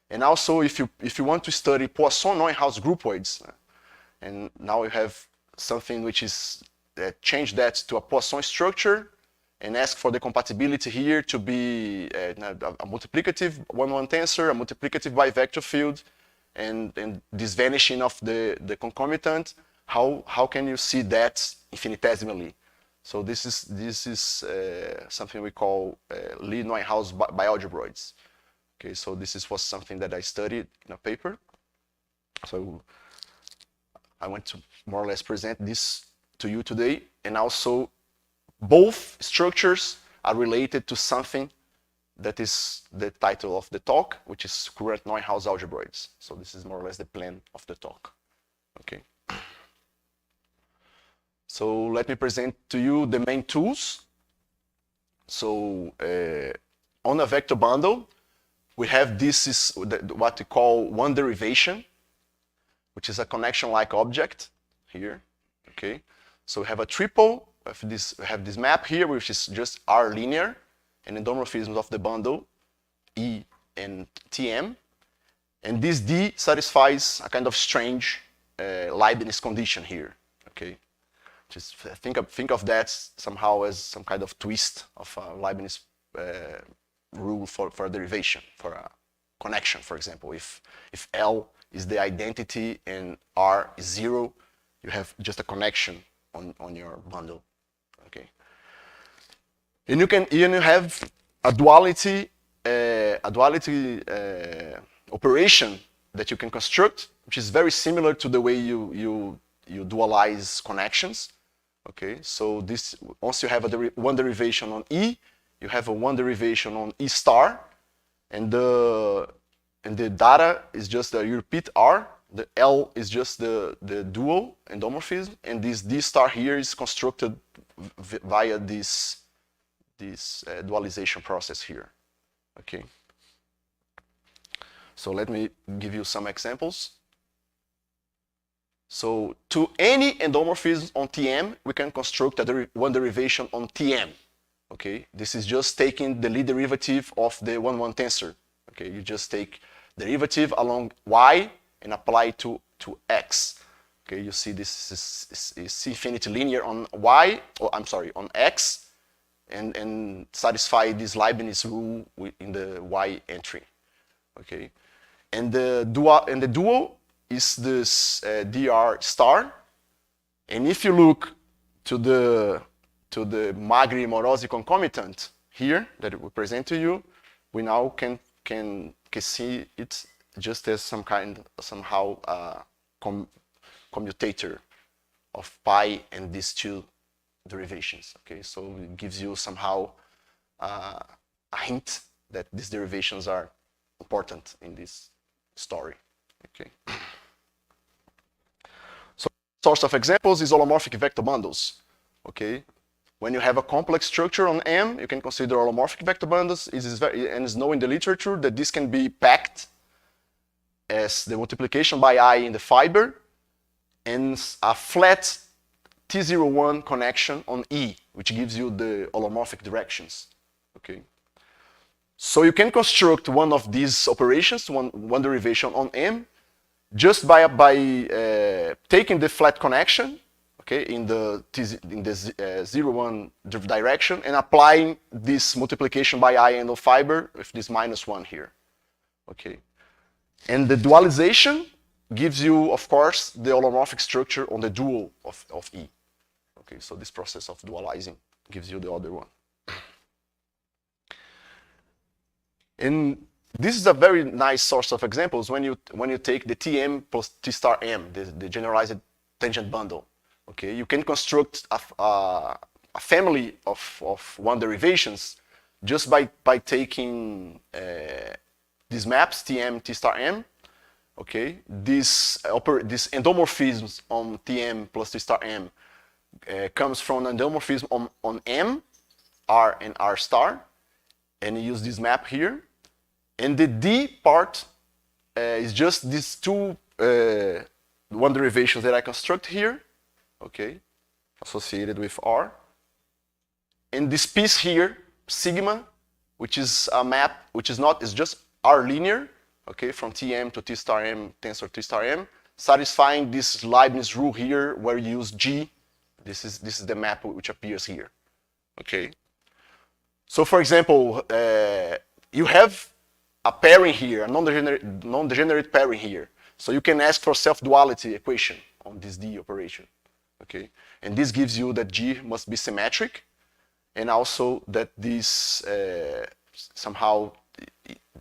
And also, if you want to study Poisson-Neuhaus groupoids, and now you have something which is change that to a Poisson structure and ask for the compatibility here to be a multiplicative 1-1 tensor, a multiplicative bivector field, and this vanishing of the concomitant. How can you see that infinitesimally? So this is something we call Lie-Neuhaus bialgebroids. Okay, so this was something that I studied in a paper. So I want to more or less present this to you today. And also, both structures are related to something that is the title of the talk, which is current Neuhaus algebroids. So this is more or less the plan of the talk. Okay. So let me present to you the main tools. So on a vector bundle, we have this is what we call one derivation, which is a connection-like object here. Okay, so we have a triple of this. We have this map here, which is just R linear, and endomorphisms of the bundle E and TM, and this D satisfies a kind of strange Leibniz condition here. Okay, just think of that somehow as some kind of twist of a Leibniz rule for a derivation, for a connection, for example. If L is the identity and R is 0, you have just a connection on your bundle. Okay. And you have a duality operation that you can construct, which is very similar to the way you dualize connections. Okay, so this once you have one derivation on E, you have a one derivation on E star, and the data is just you repeat R. The L is just the dual endomorphism, and this D star here is constructed via this dualization process here. Okay. So let me give you some examples. So to any endomorphism on Tm, we can construct one derivation on Tm. Okay, this is just taking the Lie derivative of the 1-1 tensor. Okay, you just take derivative along y and apply to x. Okay, you see this is infinity linear on y, or I'm sorry, on x, and satisfy this Leibniz rule in the y entry. Okay, and the dual is this dr star, and if you look to the Magri-Morosi concomitant here that we present to you, we now can see it just as somehow commutator of pi and these two derivations. Okay, so it gives you somehow a hint that these derivations are important in this story. Okay. So source of examples is holomorphic vector bundles. Okay. When you have a complex structure on M, you can consider holomorphic vector bundles. And it's known in the literature that this can be packed as the multiplication by I in the fiber and a flat T01 connection on E, which gives you the holomorphic directions. Okay. So you can construct one of these operations, one derivation on M, just by taking the flat connection, okay, in the 0, 1 direction, and applying this multiplication by I end of fiber with this -1 here. Okay. And the dualization gives you, of course, the holomorphic structure on the dual of E. Okay, so this process of dualizing gives you the other one. And this is a very nice source of examples when you take the Tm plus T star M, the generalized tangent bundle. Okay, you can construct a family of one derivations just by taking these maps Tm T star M. Okay, these endomorphisms on Tm plus T star M comes from an endomorphism on M, R, and R star, and you use this map here. And the D part is just these two one derivations that I construct here, okay, associated with R. And this piece here, sigma, which is a map, which is not, it's just R linear, okay, from Tm to T star M, tensor T star M, satisfying this Leibniz rule here where you use G. This is the map which appears here, okay. So for example, you have a pairing here, a non-degenerate pairing here. So you can ask for self-duality equation on this D operation, okay? And this gives you that G must be symmetric, and also that this somehow,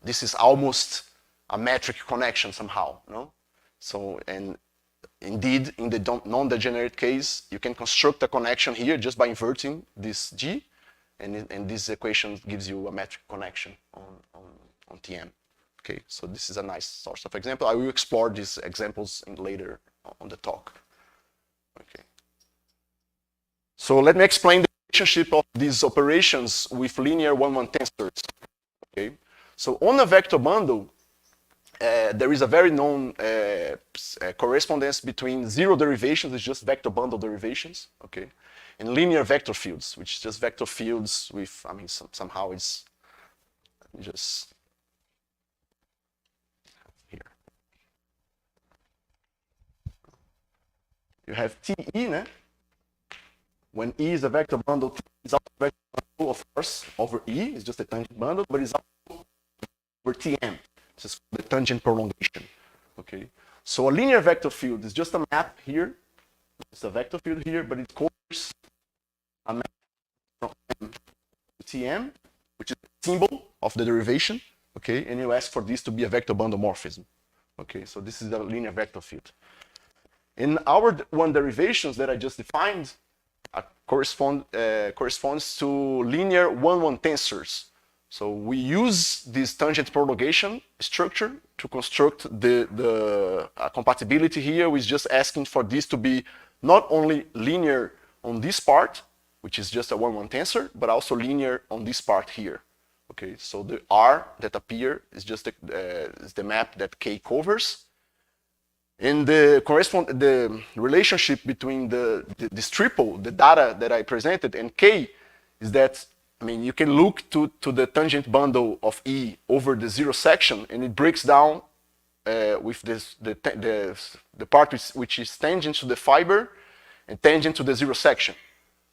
this is almost a metric connection somehow, no? So, and indeed, in the non-degenerate case, you can construct a connection here just by inverting this G, and this equation gives you a metric connection on Tm. Okay, so this is a nice source of example. I will explore these examples later on the talk. Okay. So let me explain the relationship of these operations with linear 1-1 tensors. Okay. So on a vector bundle, there is a very known correspondence between zero derivations, it's just vector bundle derivations, okay, and linear vector fields, which is just vector fields with, I mean, somehow it's just here. You have TE, né? When E is a vector bundle, T is also a vector bundle, of course, over E, it's just a tangent bundle, but it's also over Tm. This is the tangent prolongation, okay? So a linear vector field is just a map here. It's a vector field here, but it covers a map from M to Tm, which is the symbol of the derivation, okay? And you ask for this to be a vector bundle morphism, okay? So this is a linear vector field. In our one derivations that I just defined, corresponds to linear 1-1 tensors. So we use this tangent prolongation structure to construct the compatibility here with just asking for this to be not only linear on this part, which is just a 1-1 tensor, but also linear on this part here. Okay, so the R that appear is just is the map that K covers. And the relationship between this triple, the data that I presented, and K is that, I mean, you can look to the tangent bundle of E over the zero section, and it breaks down with the part which is tangent to the fiber and tangent to the zero section.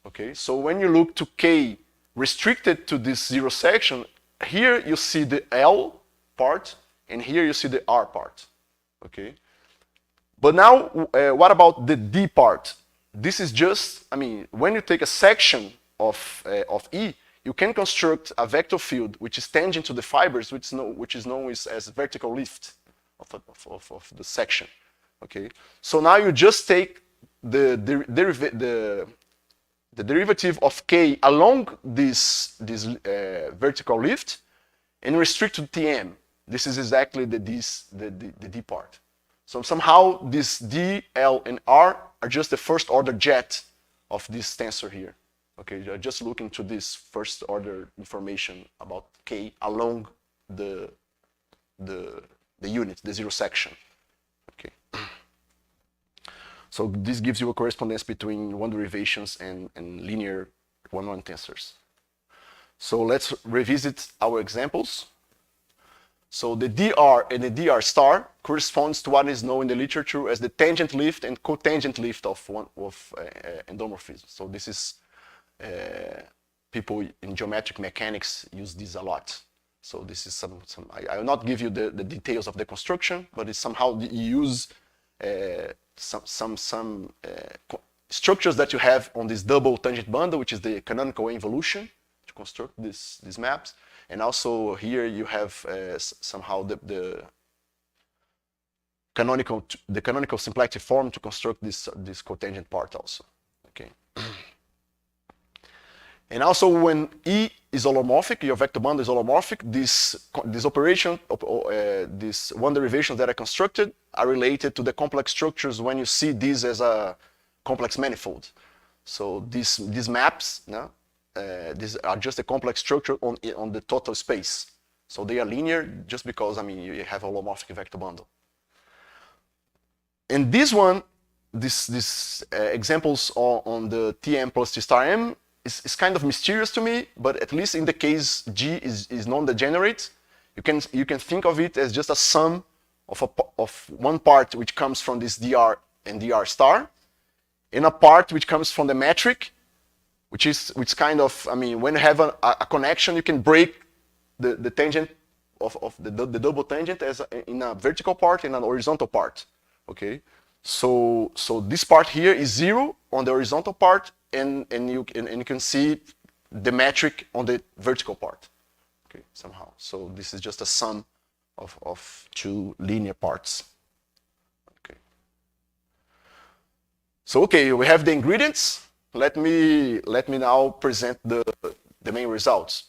Okay, so when you look to K restricted to this zero section, here you see the L part, and here you see the R part. Okay, but now what about the D part? This is just, I mean, when you take a section of E, you can construct a vector field which is tangent to the fibers, which is known as vertical lift of the section. Okay, so now you just take the derivative of K along this vertical lift and restrict to Tm. This is exactly the D part. So somehow this D, L, and R are just the first order jet of this tensor here. Okay, just look into this first order information about K along the unit, the zero section. Okay. So this gives you a correspondence between one derivations and linear one-one tensors. So let's revisit our examples. So the dr and the dr star corresponds to what is known in the literature as the tangent lift and cotangent lift of endomorphism. So this is people in geometric mechanics use this a lot. So this is I will not give you the details of the construction, but it's somehow you use some structures that you have on this double tangent bundle, which is the canonical involution, to construct these maps. And also here you have somehow the canonical symplectic form to construct this cotangent part also. Okay. And also when E is holomorphic, your vector bundle is holomorphic, this operation, these one derivations that are constructed are related to the complex structures when you see these as a complex manifold. So these maps, no? These are just a complex structure on the total space. So they are linear just because, I mean, you have a holomorphic vector bundle. And this one, these examples on the Tm plus T star M is kind of mysterious to me, but at least in the case G is non-degenerate, you can think of it as just a sum of one part which comes from this dr and dr star, and a part which comes from the metric, which kind of, I mean, when you have a connection, you can break the tangent of the double tangent as in a vertical part and an horizontal part. Okay, so this part here is 0 on the horizontal part, and you can see the metric on the vertical part. Okay, somehow. So this is just a sum of two linear parts. Okay. So okay, we have the ingredients. Let me now present the main results.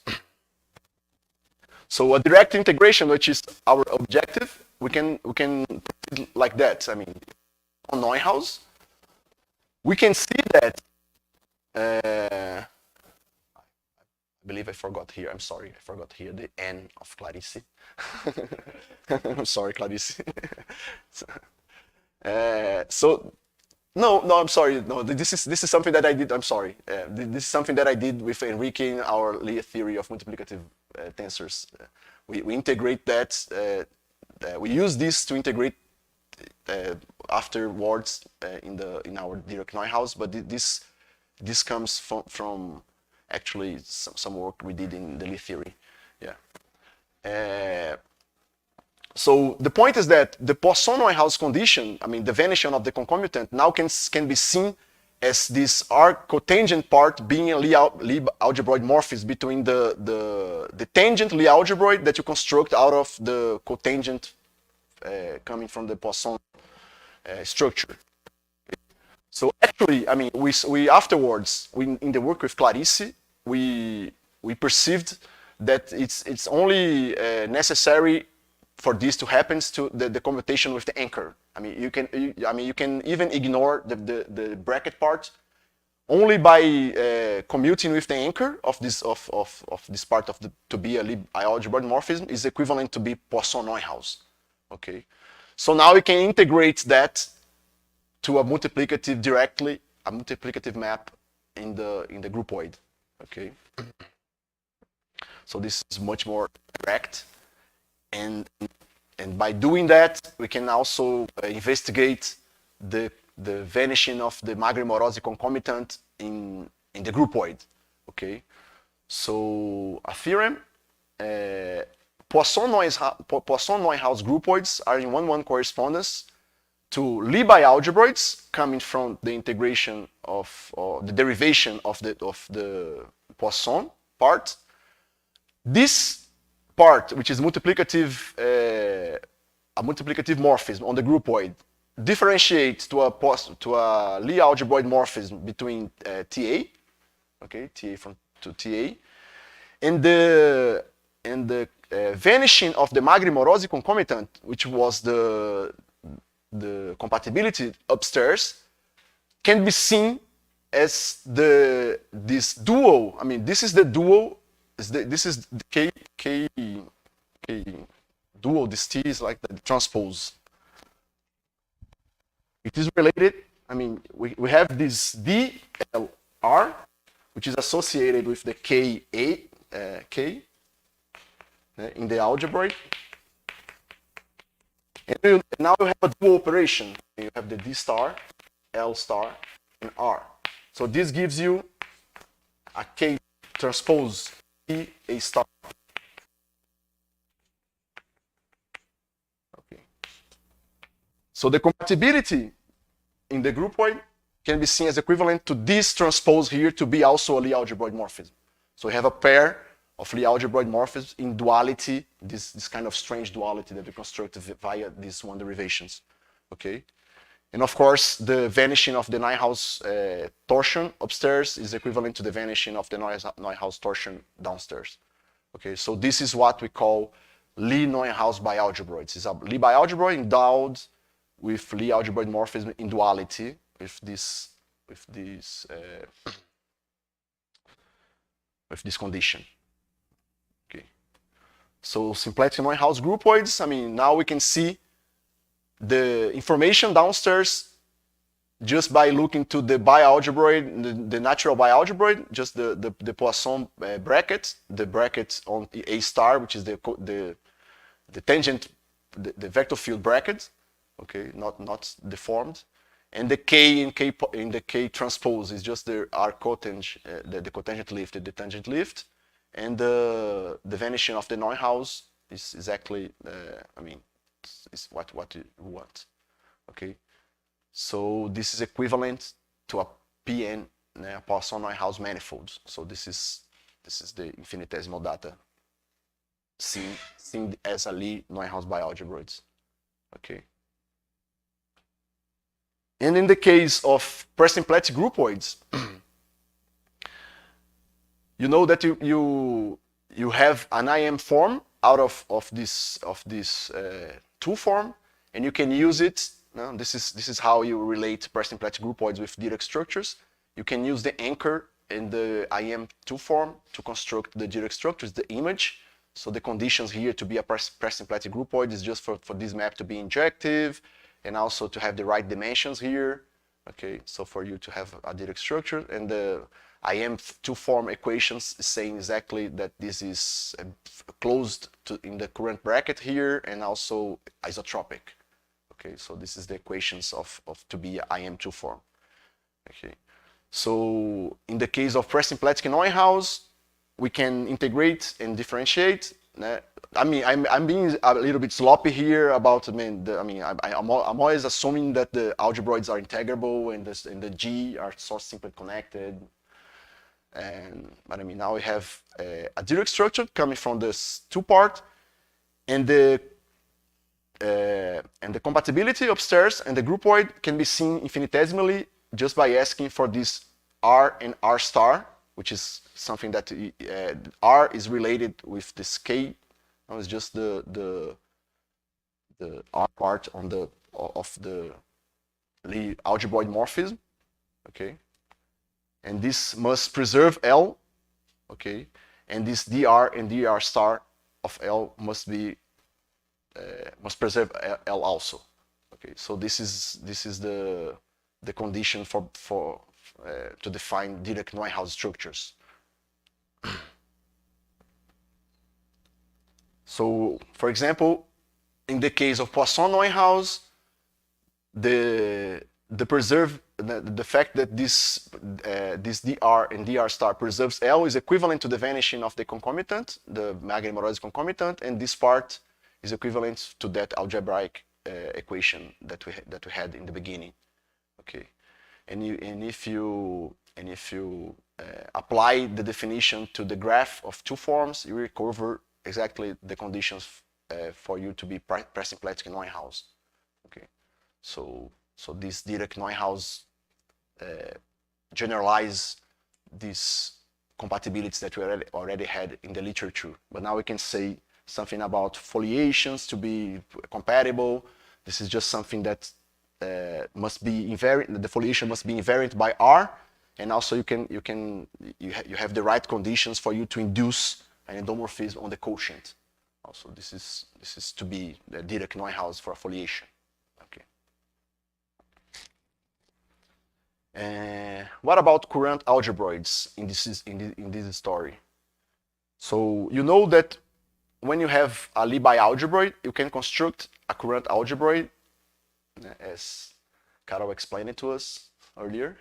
So a direct integration, which is our objective, we can proceed like that. I mean, on Neuhaus, we can see that. I believe I forgot here. I'm sorry, I forgot here the N of Clarice. I'm sorry, Clarice. No, I'm sorry. No, this is something that I did. I'm sorry. This is something that I did with Enrique in our Lie theory of multiplicative tensors. We integrate that. We use this to integrate afterwards in our direct Neuhaus, but this comes from actually some work we did in the Lie theory. Yeah. So the point is that the Poisson-Neuhaus condition, I mean the vanishing of the concomitant, now can be seen as this arc cotangent part being a Lie algebroid morphism between the tangent Lie algebroid that you construct out of the cotangent coming from the Poisson structure. So actually, I mean, we afterwards, in the work with Clarice, we perceived that it's only necessary for this to happen to the commutation with the anchor. I mean, you can even ignore the bracket part only by commuting with the anchor of this part to be a Lie algebroid morphism is equivalent to be Poisson-Neuhaus. Okay, so now we can integrate that to a multiplicative directly, a multiplicative map in the groupoid. Okay, so this is much more direct. And by doing that, we can also investigate the vanishing of the Magri-Morozzi concomitant in the groupoid. Okay, so a theorem: Poisson-Neuhaus groupoids are in 1-1 correspondence to Lie algebroids coming from the integration of the derivation of the Poisson part. This part, which is multiplicative, a multiplicative morphism on the groupoid, differentiates to a Lie algebroid morphism between TA, okay, TA to TA, and the vanishing of the Magri-Morozzi concomitant, which was the compatibility upstairs, can be seen as this dual. I mean, this is the dual. This is the K dual. This T is like the transpose. It is related I mean, we have this DLR, which is associated with the K in the algebra. And now you have a dual operation. You have the D star, L star, and R. So this gives you a K transpose E A star. Okay. So the compatibility in the groupoid can be seen as equivalent to this transpose here to be also a Lie algebroid morphism. So we have a pair of Lie algebroid morphisms in duality, this kind of strange duality that we constructed via these one derivations. Okay. And of course, the vanishing of the Neuhaus torsion upstairs is equivalent to the vanishing of the Neuhaus torsion downstairs. Okay, so this is what we call Lie-Neuhaus bialgebroids. It's a Lie bialgebroid endowed with Lie algebroid morphism in duality with this condition. Okay, so symplectic Neuhaus groupoids. I mean, now we can see the information downstairs just by looking to the bialgebroid, the natural bialgebroid, just the Poisson bracket, the bracket on A star, which is the tangent, the vector field bracket, okay, not deformed, and the K in the K transpose is just the R cotangent, the cotangent lift, the tangent lift, and the vanishing of the Neuhaus is exactly, I mean, is what you want. Okay, so this is equivalent to a PN, a Poisson Neuhaus manifold. So this is the infinitesimal data seen as a Lie Neuhaus bialgebroids. Okay. And in the case of presymplectic groupoids, you know that you have an IM form out of this two form, and you can use it. This is how you relate presymplectic groupoids with Dirac structures. You can use the anchor in the IM2 form to construct the Dirac structures, the image. So the conditions here to be a presymplectic groupoid is just for this map to be injective, and also to have the right dimensions here. Okay, so for you to have a Dirac structure, and the IM2 form equations is saying exactly that this is closed in the current bracket here, and also isotropic. Okay, so this is the equations of to be IM2 form. Okay, so in the case of presymplectic Neuhaus, we can integrate and differentiate. I mean, I'm being a little bit sloppy here about. I'm always assuming that the algebroids are integrable and the G are source simply connected. But I mean, now we have a Dirac structure coming from this two part, and the compatibility upstairs and the groupoid can be seen infinitesimally just by asking for this R and R star, which is something that R is related with this K. Now it's just the R part of the Lie algebroid morphism. Okay. And this must preserve L, okay, and this dr and dr star of L must preserve L also, okay. So this is the condition for to define Dirac Neuhaus structures. So, for example, in the case of Poisson Neuhaus, the fact that this dr and dr star preserves L is equivalent to the vanishing of the concomitant, the Magni-Morozzi concomitant, and this part is equivalent to that algebraic equation that we had in the beginning. Okay, and if you apply the definition to the graph of two forms, you recover exactly the conditions for you to be presymplectic Neuhaus. Okay, so this Dirac Neuhaus generalize these compatibilities that we already had in the literature. But now we can say something about foliations to be compatible. This is just something that must be invariant. The foliation must be invariant by R, and also you have the right conditions for you to induce an endomorphism on the quotient. Also, this is to be the Dirac Neuhaus for a foliation. Okay. What about current algebroids in this story? So you know that when you have a Lie algebroid, you can construct a current algebroid, as Carol explained it to us earlier.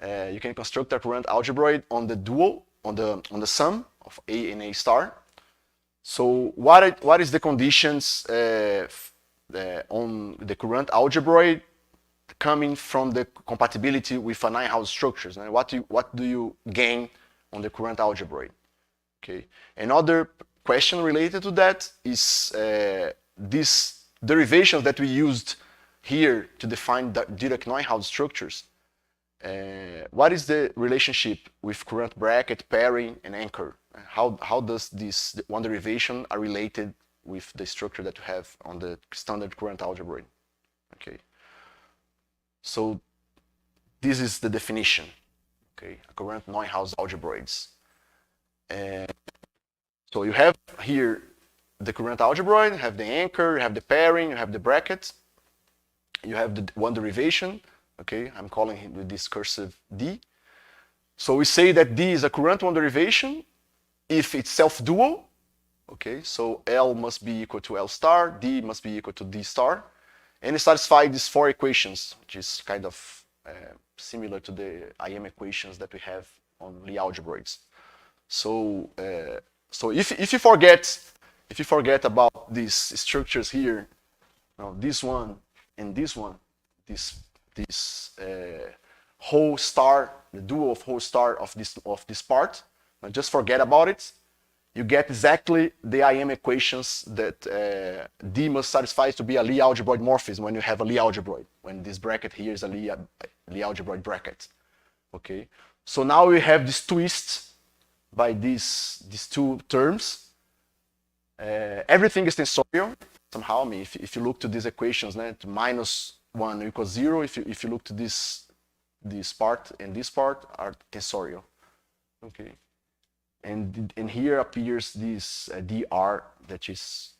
You can construct a current algebroid on the dual, on the sum of A and A star. So what is the conditions on the current algebroid coming from the compatibility with a Nine-house structures? And what do you gain on the current algebroid? Okay. Another question related to that is these derivations that we used here to define the Dirac Neuhaus structures. What is the relationship with current bracket, pairing, and anchor? How does this one derivation are related with the structure that you have on the standard current algebroid? Okay. So this is the definition. Okay, current Neuhaus algebroids. So you have here the current algebroid, you have the anchor, you have the pairing, you have the bracket, you have the one derivation. Okay, I'm calling it with this cursive D. So we say that D is a current one derivation if it's self-dual. Okay, so L must be equal to L star, D must be equal to D star, and it satisfies these four equations, which is kind of similar to the IM equations that we have on Lie algebroids. So if you forget about these structures here, now this one and this one, this whole star, the dual of whole star of this part, now just forget about it. You get exactly the IM equations that D must satisfy to be a Lie algebroid morphism when you have a Lie algebroid, when this bracket here is a Lie algebroid bracket. Okay, so now we have this twist by these two terms. Everything is tensorial somehow. I mean, if you look to these equations, -1 equals 0. If you look to this part and this part are tensorial. Okay. And here appears this dr that is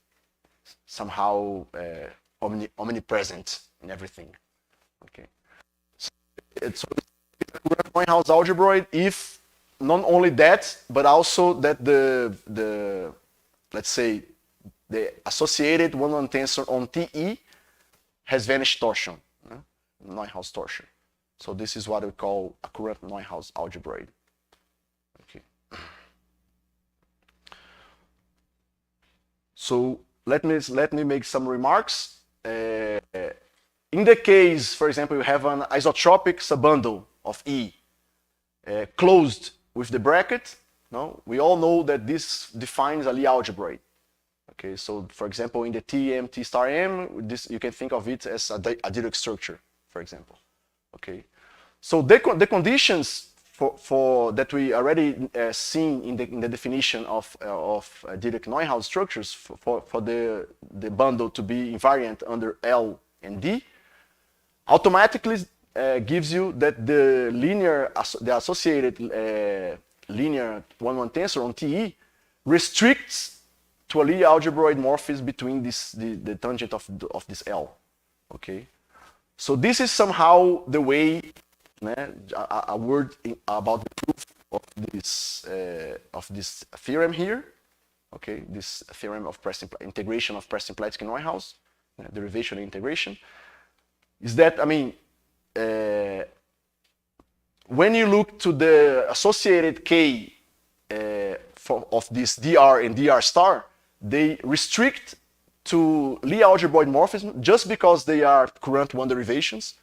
somehow omnipresent in everything. Okay, so it's a current Neuhaus algebroid if not only that, but also that the let's say the associated one-on tensor on TE has vanished torsion, Neuhaus torsion. So this is what we call a current Neuhaus algebroid. Okay. So let me make some remarks. In the case, for example, you have an isotropic subbundle of E closed with the bracket. No, we all know that this defines a Lie algebroid. Okay, so for example, in the T star M, this you can think of it as a Dirac structure, for example. Okay, so the conditions for that we already seen in the definition of Dirac Neuhaus structures for the bundle to be invariant under L and D automatically gives you that the associated linear one-on tensor on TE restricts to a Lie algebroid morphism between the tangent of this L. Okay, so this is somehow the way a word about the proof of this theorem here. Okay, this theorem of integration of Press-Simplecki Neuhaus, derivation and integration, is that, I mean, when you look to the associated K of this dr and dr star, they restrict to Lie algebroid morphism just because they are current one derivations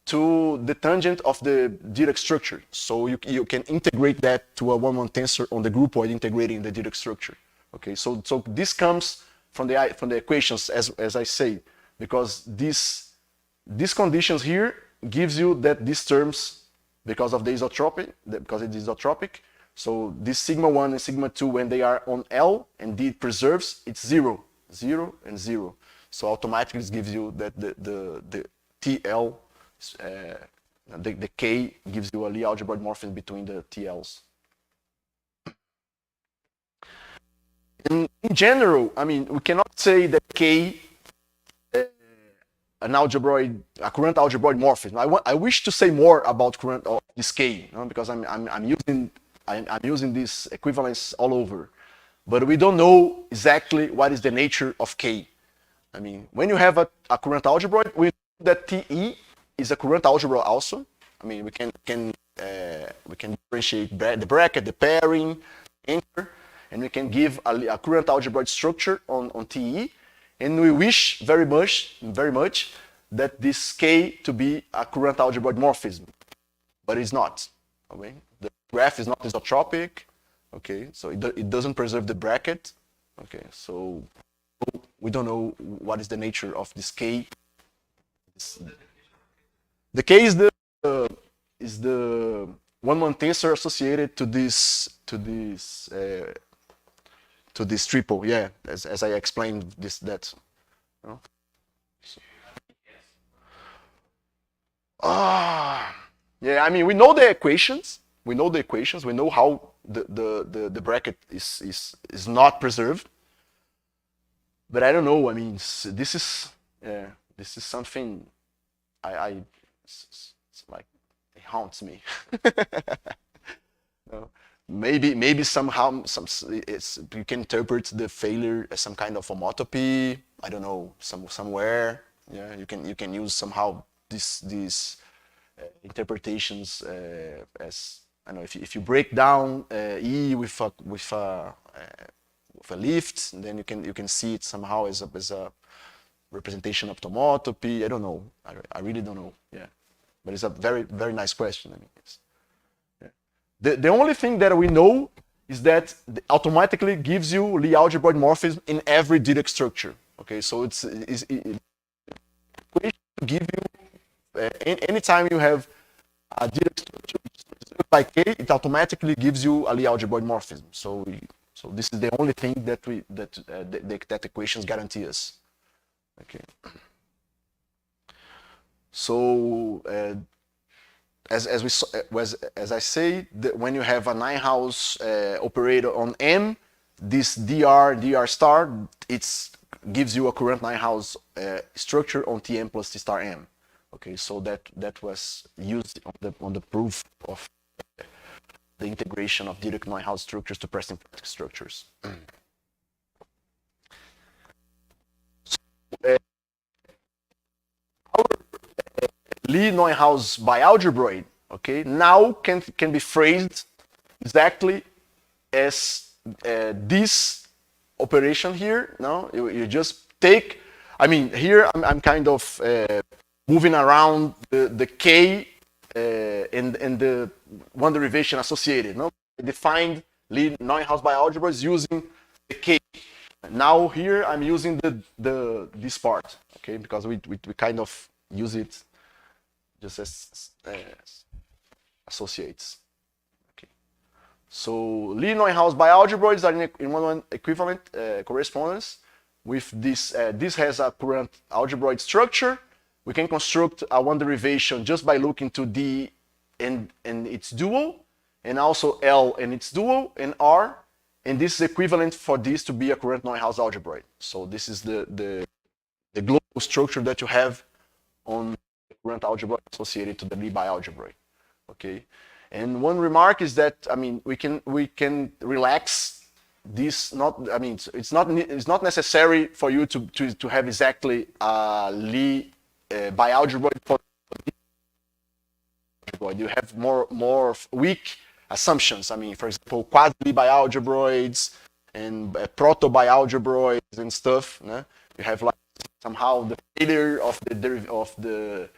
to the tangent of the Dirac structure. So you can integrate that to a one-on tensor on the groupoid integrating the Dirac structure. Okay, so this comes from the equations as I say, because these conditions here gives you that these terms, because of the isotropy, because it is isotropic, so this sigma 1 and sigma 2, when they are on L and D preserves, it's 0, 0 and 0. So automatically it gives you that the TL, the K gives you a Lie algebroid morphism between the TLs. In general, I mean, we cannot say that K an algebroid, a current algebroid morphism. I wish to say more about current of this K, because I'm using this equivalence all over, but we don't know exactly what is the nature of K. I mean, when you have a current algebroid, we know that TE is a current algebra also. I mean, we can differentiate the bracket, the pairing, anchor, and we can give a current algebroid structure on TE. And we wish very much that this K to be a current algebroid morphism, but it's not. Okay, the graph is not isotropic. Okay, so it doesn't preserve the bracket. Okay, so we don't know what is the nature of this K. The K is the one tensor associated to this triple, yeah, as I explained that. You know? Yeah, I mean, we know the equations. We know how the bracket is not preserved. But I don't know. I mean, this is something it's like it haunts me. No? Maybe somehow you can interpret the failure as some kind of homotopy. I don't know, somewhere. Yeah, you can use somehow these interpretations as, I don't know, if you break down E with a lift, then you can see it somehow as a representation of homotopy. I don't know. I really don't know. Yeah, but it's a very, very nice question. I mean, the only thing that we know is that it automatically gives you Lie algebroid morphism in every Dirac structure. Okay, so it give you anytime you have a Dirac structure by K, it automatically gives you a Lie algebroid morphism. So this is the only thing that equations guarantee us. Okay. So as I say, when you have a Nine-House operator on M, this dr star, it gives you a current Nine-House structure on Tm plus T star M. Okay, so that was used on the proof of the integration of Dirac Nine-House structures to Preston-Pratt structures. Lie Neuhaus bialgebroid, okay, now can be phrased exactly as this operation here. No, you just take. I mean, here I'm kind of moving around the K and the one derivation associated. No, I defined Lie Neuhaus bialgebroids using the K. Now here I'm using this part, okay, because we kind of use it just as associates. Okay. So Lie Neuhaus bialgebroids are in one equivalent correspondence with this. This has a current algebroid structure. We can construct a one derivation just by looking to D and its dual, and also L and its dual, and R, and this is equivalent for this to be a current Neuhaus algebroid. So this is the global structure that you have on current algebra associated to the Lie bialgebroid. Okay, and one remark is that, I mean, we can relax this. Not, I mean, it's not necessary for you to have exactly Lie bialgebroid for algebroid. You have more weak assumptions. I mean, for example, quasi bialgebroids and proto bialgebroids and stuff. Né? You have like somehow the failure of the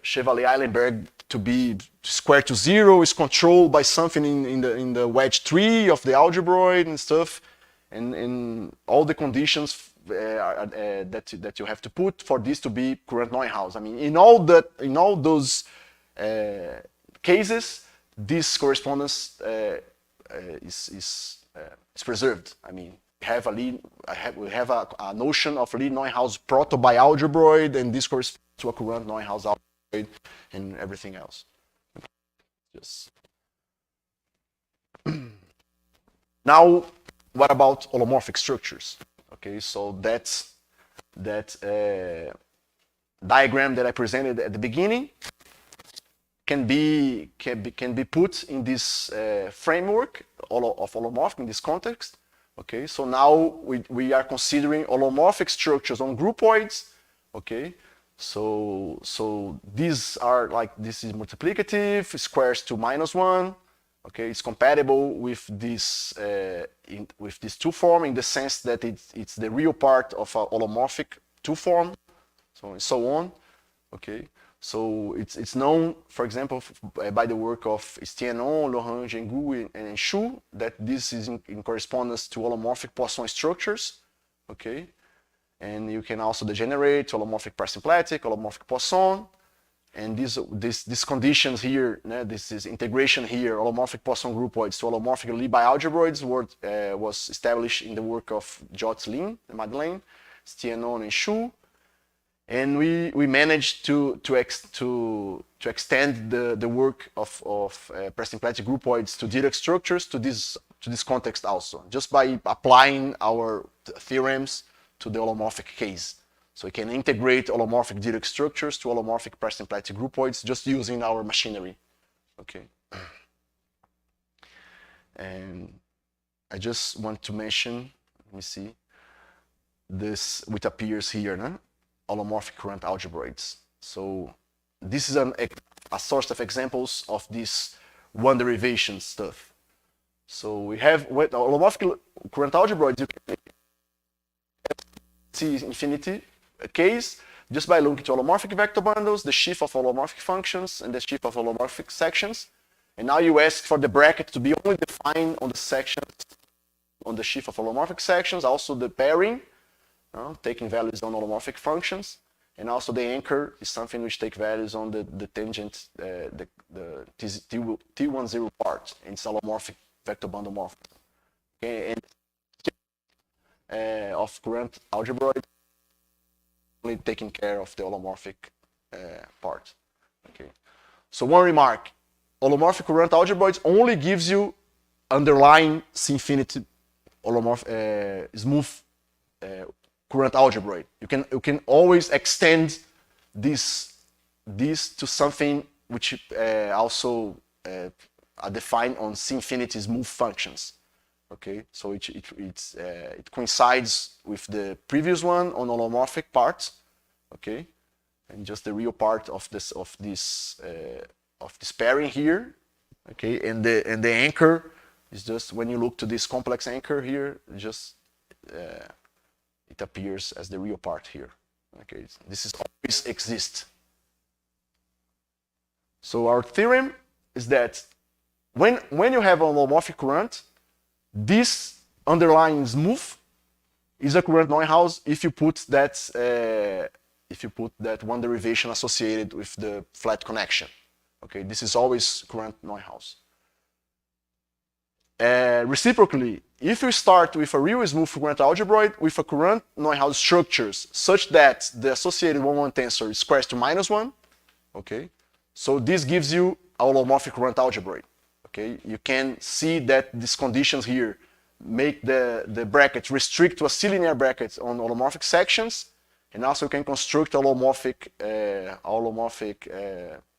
Chevalier-Eilenberg to be square to zero is controlled by something in the wedge tree of the algebroid and stuff, and all the conditions that you have to put for this to be current Neuhaus. I mean, in all those cases, this correspondence is preserved. I mean, we have a notion of Lie Neuhaus proto bialgebroid, and this corresponds to a current Neuhaus algebroid and everything else. Just now, what about holomorphic structures? Okay, so that's diagram that I presented at the beginning can be put in this framework of holomorphic in this context. Okay, so now we are considering holomorphic structures on groupoids. Okay, so these are like, this is multiplicative, squares to -1. Okay, it's compatible with this two form in the sense that it's the real part of a holomorphic two form, so and so on. Okay, so it's known, for example, by the work of Stienon, Laurent, Gengu, and Shu, that this is in correspondence to holomorphic Poisson structures. Okay, and you can also degenerate holomorphic parasymplectic, holomorphic Poisson. And these conditions here, this is integration here, holomorphic Poisson groupoids to holomorphic Lie algebroids was established in the work of Jotz, Lin, and Madeleine, Stienon, and Shu. And we managed to extend the work of parasymplectic groupoids to Dirac structures to this context also, just by applying our theorems to the holomorphic case. So we can integrate holomorphic Dirac structures to holomorphic parasymplectic groupoids just using our machinery. Okay. And I just want to mention, let me see, this which appears here, holomorphic current algebroids. So this is a source of examples of this one derivation stuff. So we have with holomorphic current algebroids, you can see infinity case just by looking to holomorphic vector bundles, the sheaf of holomorphic functions, and the sheaf of holomorphic sections. And now you ask for the bracket to be only defined on the sections, on the sheaf of holomorphic sections, also the pairing, taking values on holomorphic functions, and also the anchor is something which take values on the tangent, the T10 part, and it's holomorphic vector bundle morphism. Okay, and of current algebroid, only taking care of the holomorphic part. Okay. So one remark: holomorphic current algebroids only gives you underlying C-infinity smooth current algebroid. You can always extend this to something which also are defined on C-infinity smooth functions. Okay, so it coincides with the previous one on holomorphic parts. Okay, and just the real part of this pairing here. Okay, and the anchor is just, when you look to this complex anchor here, just it appears as the real part here. Okay, this is always exist. So our theorem is that when you have a holomorphic current, this underlying smooth is a current Neuhaus if you put that one derivation associated with the flat connection. Okay, this is always current Neuhaus. Reciprocally, if you start with a real smooth current algebroid with a current Neuhaus structures such that the associated one-one tensor squares to -1, okay, so this gives you a holomorphic current algebroid. Okay, you can see that these conditions here make the bracket restrict to a C-linear bracket on holomorphic sections, and also you can construct a holomorphic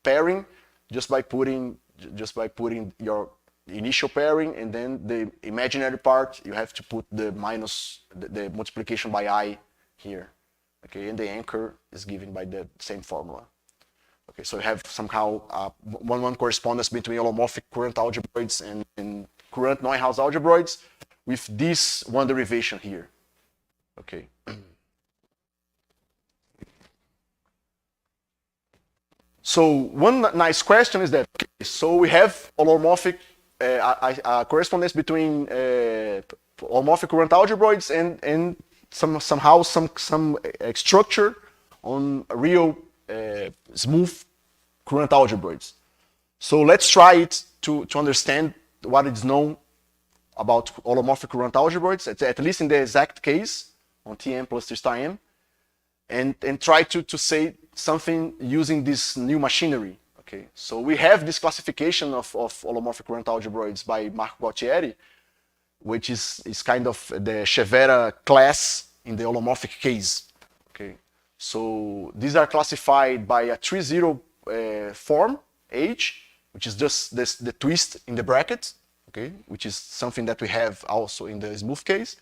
pairing just by putting your initial pairing, and then the imaginary part you have to put the multiplication by I here. Okay, and the anchor is given by the same formula. Okay, so you have somehow one correspondence between holomorphic current algebroids and current Neuhaus algebroids with this one derivation here. Okay. So one nice question is that, okay, so we have holomorphic correspondence between holomorphic current algebroids and somehow some structure on real smooth current algebroids. So let's try it to understand what is known about holomorphic current algebroids, at least in the exact case on Tm plus T star m, and try to say something using this new machinery. Okay, so we have this classification of holomorphic current algebroids by Marco Gualtieri, which is kind of the Chevera class in the holomorphic case. So these are classified by a 3-0 form, H, which is just the twist in the bracket, okay, which is something that we have also in the smooth case.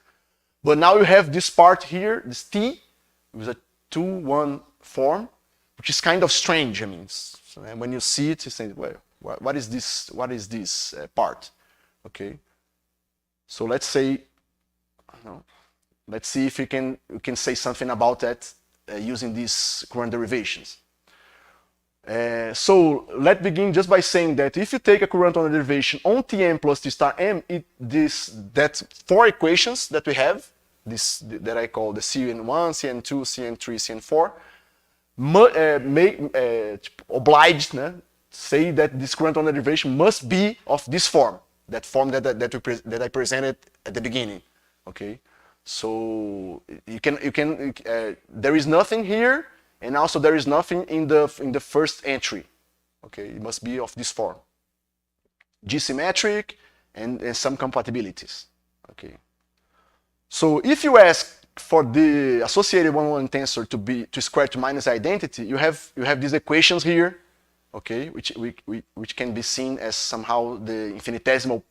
But now you have this part here, this T, with a 2-1 form, which is kind of strange. I mean, so when you see it, you say, well, what is this? What is this part? Okay. So let's say, let's see if we can say something about that using these current derivations. So let's begin just by saying that if you take a current on a derivation on Tm plus T star M, that 4 equations that we have, that I call the Cn1, Cn2, Cn3, Cn4, obliged, say that this current on the derivation must be of this form, that form that I presented at the beginning. Okay, so there is nothing here, and also there is nothing in the first entry. Okay, it must be of this form, G-symmetric, and some compatibilities. Okay, so if you ask for the associated one-one tensor to square to minus identity, you have these equations here, okay, which can be seen as somehow the infinitesimal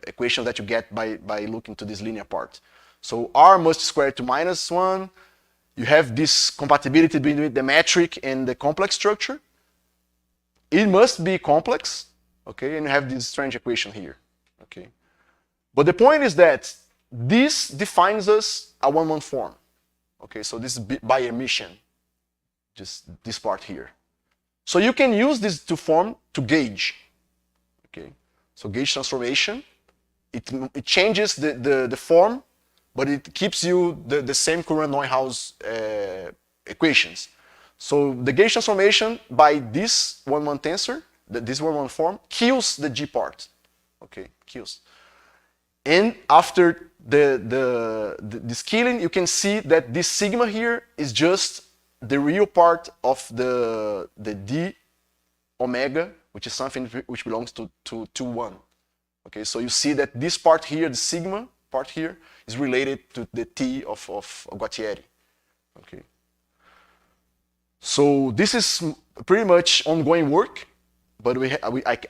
equation that you get by looking to this linear part. So R must square to -1. You have this compatibility between the metric and the complex structure. It must be complex, okay, and you have this strange equation here, okay. But the point is that this defines us a one-one form, okay. So this is by emission, just this part here. So you can use this to form to gauge, okay. So gauge transformation, it changes the form, but it keeps you the same current Neuhaus equations. So the gauge transformation by this one-one tensor, this one-one form, kills the G part, okay, kills. And after this killing, you can see that this sigma here is just the real part of the D omega, which is something which belongs to 1. Okay, so you see that this part here, the sigma part here, is related to the T of Guattieri. Okay. So this is pretty much ongoing work, but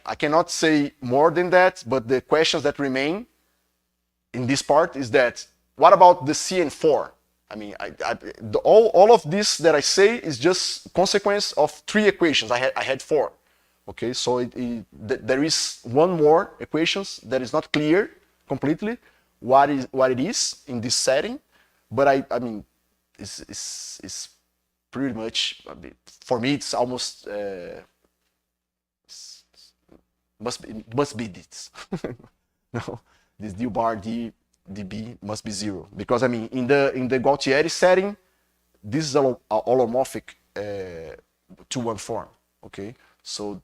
I cannot say more than that. But the questions that remain in this part is that, what about the Cn4? I mean, all of this that I say is just consequence of 3 equations. I had 4. Okay, so there is one more equations that is not clear completely what it is in this setting, but I mean, it's pretty much, for me, it's almost must be this. No, this d bar db must be 0, because I mean in the Gualtieri setting, this is a holomorphic 2-1 form. Okay, so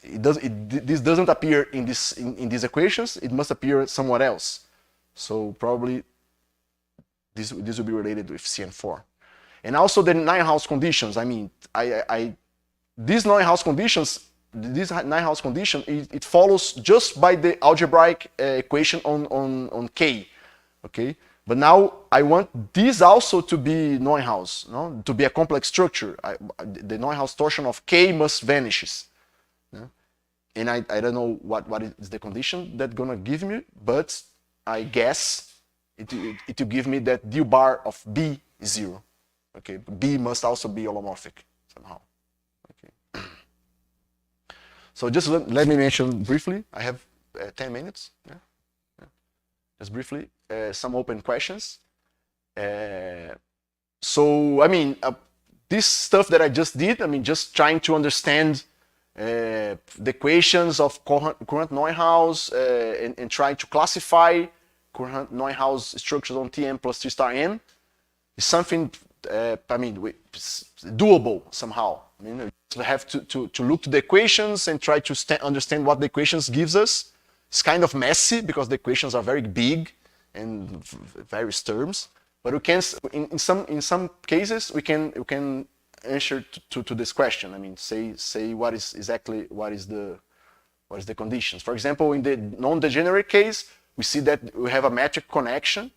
this doesn't appear in these equations. It must appear somewhere else. So probably this will be related with Cn4, and also the Neuhaus conditions. I mean, these Neuhaus conditions. This Neuhaus condition, it follows just by the algebraic equation on K, okay? But now I want this also to be Neuhaus, no? To be a complex structure. The Neuhaus torsion of K must vanishes. No? And I don't know what is the condition that's gonna give me, but I guess it will give me that d bar of B is 0. Okay, B must also be holomorphic somehow. Okay. So just let me mention briefly, I have 10 minutes, yeah. Just briefly, some open questions. So, I mean, this stuff that I just did, I mean, just trying to understand the equations of current Neuhaus and trying to classify current Neuhaus structures on Tm plus T star M is something, I mean, it's doable somehow. I mean, we have to look to the equations and try to understand what the equations gives us. It's kind of messy because the equations are very big and various terms. But we can, in some cases, we can answer to this question. I mean, say what is exactly what is the conditions. For example, in the non-degenerate case, we see that we have a metric connection,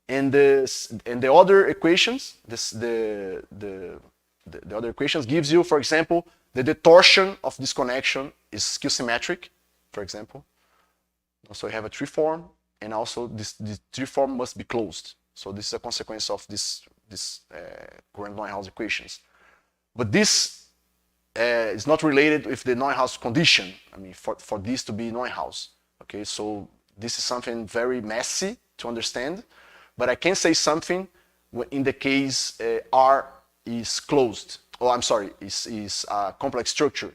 And the other equations, the other equations gives you, for example, the torsion of this connection is skew-symmetric, for example. So you have a tree form, and also this tree form must be closed. So this is a consequence of this current Neuhaus equations. But this is not related with the Neuhaus condition. I mean, for this to be Neuhaus. Okay, so this is something very messy to understand, but I can say something in the case R is closed. Oh, I'm sorry, is a complex structure.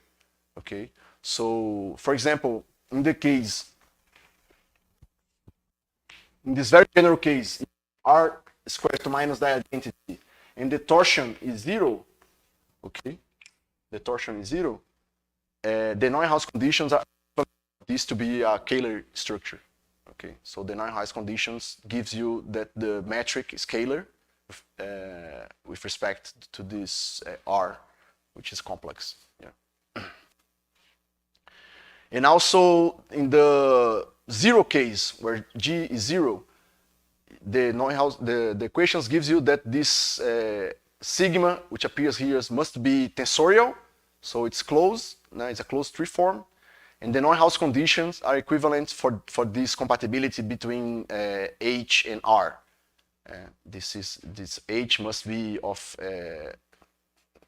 Okay, so for example, in the case, in this very general case, R squared to minus the identity, and the torsion is 0. Okay, the torsion is 0. The Neuhaus conditions are this to be a scalar structure. Okay, so the Neuhaus conditions gives you that the metric is scalar with respect to this R, which is complex. Yeah. And also in the 0 case, where G is 0, the Neuhaus, the equations gives you that this sigma, which appears here, must be tensorial, so it's closed. Now it's a closed tree form. And the Neuhaus conditions are equivalent for this compatibility between H and R. This H must be of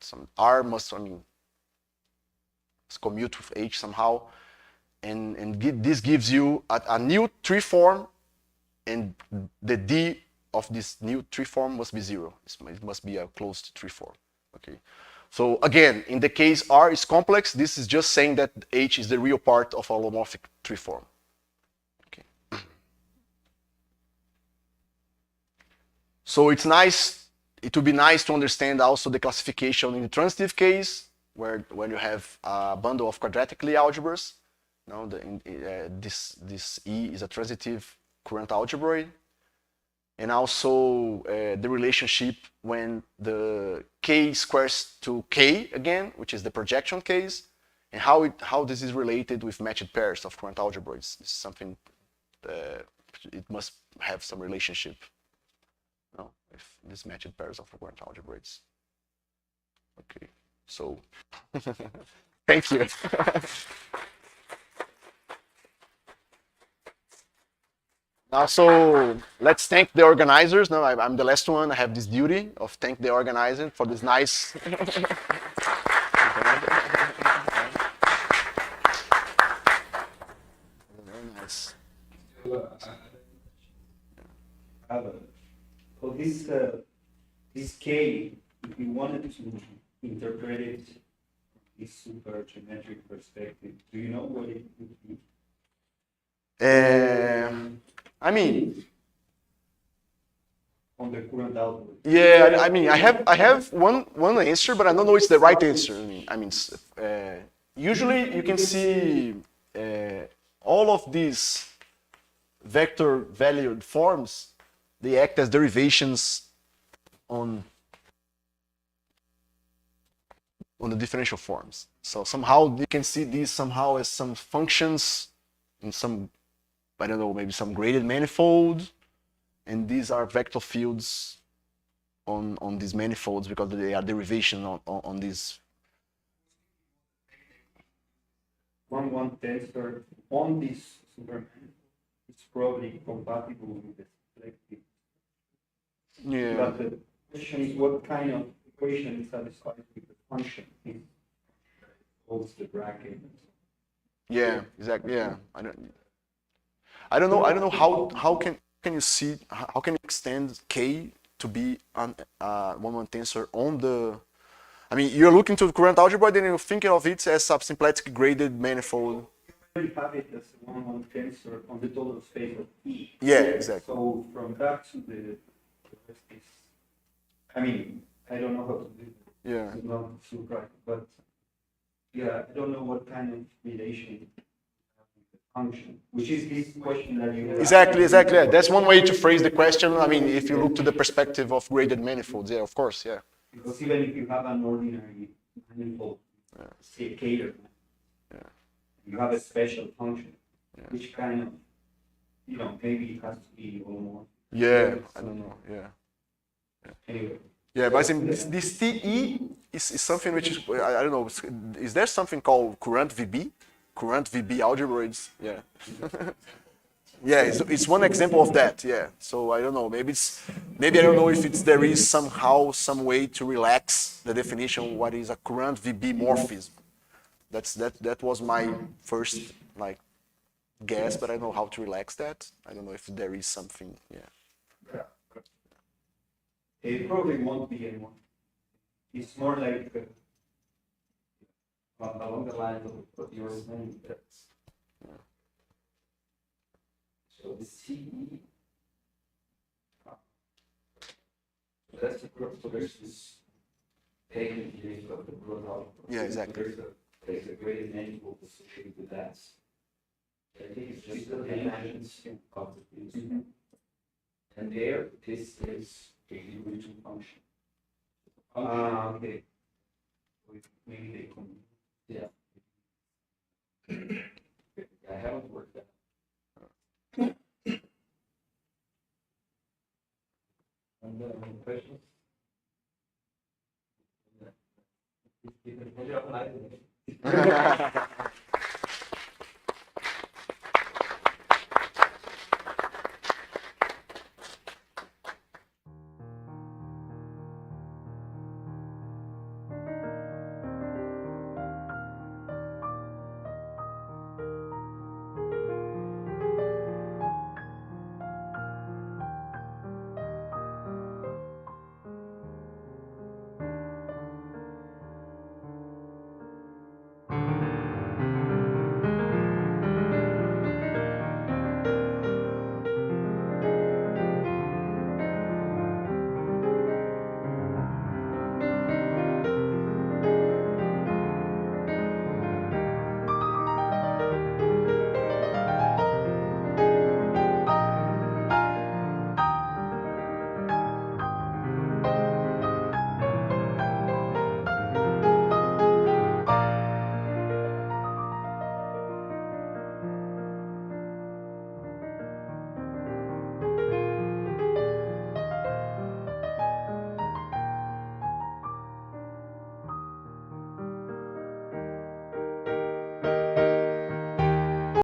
some R must, I mean, it's commute with H somehow, and this gives you a new tree form, and the D of this new tree form must be 0. It must be a closed tree form. Okay. So again, in the case R is complex, this is just saying that H is the real part of a holomorphic tree form. Okay. So it would be nice to understand also the classification in the transitive case, where when you have a bundle of quadratically algebras. Now this E is a transitive current algebroid. And also the relationship when the K squares to K again, which is the projection case, and how this is related with matched pairs of current algebroids. This is something it must have some relationship, no, with these matched pairs of current algebroids. Okay, so thank you. So let's thank the organizers. No, I'm the last one. I have this duty of thank the organizer for this nice. Very nice. So this K, if you wanted to interpret it from this super geometric perspective, do you know what it would be? I mean, On the current algorithm. yeah. I mean, I have one answer, but I don't know it's the right answer. Usually you can see all of these vector valued forms. They act as derivations on the differential forms. So somehow you can see these somehow as some functions in some, I don't know, maybe some graded manifold, and these are vector fields on these manifolds because they are derivation on these. 1-1 tensor on this supermanifold, it's probably compatible with the selective. Yeah. But the question is, what kind of equation is satisfied with the function? It holds the bracket. Yeah, exactly. Yeah, I don't know how can you see, how can you extend K to be an 1-1 tensor on the. I mean, you're looking to the current algebra, then you're thinking of it as a symplectic graded manifold. You have it as a 1-1 tensor on the total space of E. Yeah, exactly. So from that to the rest is, I mean, I don't know how to do it. Yeah. It's not super, but yeah, I don't know what kind of relation function, which is this question that you have. Exactly. Yeah. That's one way to phrase the question. I mean, if you look to the perspective of graded manifolds, yeah, of course, yeah. Because even if you have an ordinary manifold, say Cater, you have a special function, which kind of, maybe it has to be a little more Yeah, I don't know. Yeah. Anyway, Yeah, but I mean, this TE is something which is, I don't know, is there something called current VB? Current VB algebra is, yeah. Yeah, it's one example of that, yeah. So I don't know, maybe I don't know if there is somehow, some way to relax the definition of what is a current VB morphism. That was my first, like, guess, but I don't know how to relax that. I don't know if there is something, yeah. it probably won't be anyone. It's more like along the lines of what you were saying. So the CE, that's the growth. So there's this pagan theory of the growth output. Yeah, exactly. There's a great manifold associated with that. I think it's just the dimensions of the fields. And there, this is a original function. Okay. Maybe they can, yeah. I haven't worked that. And any questions? You can put it up.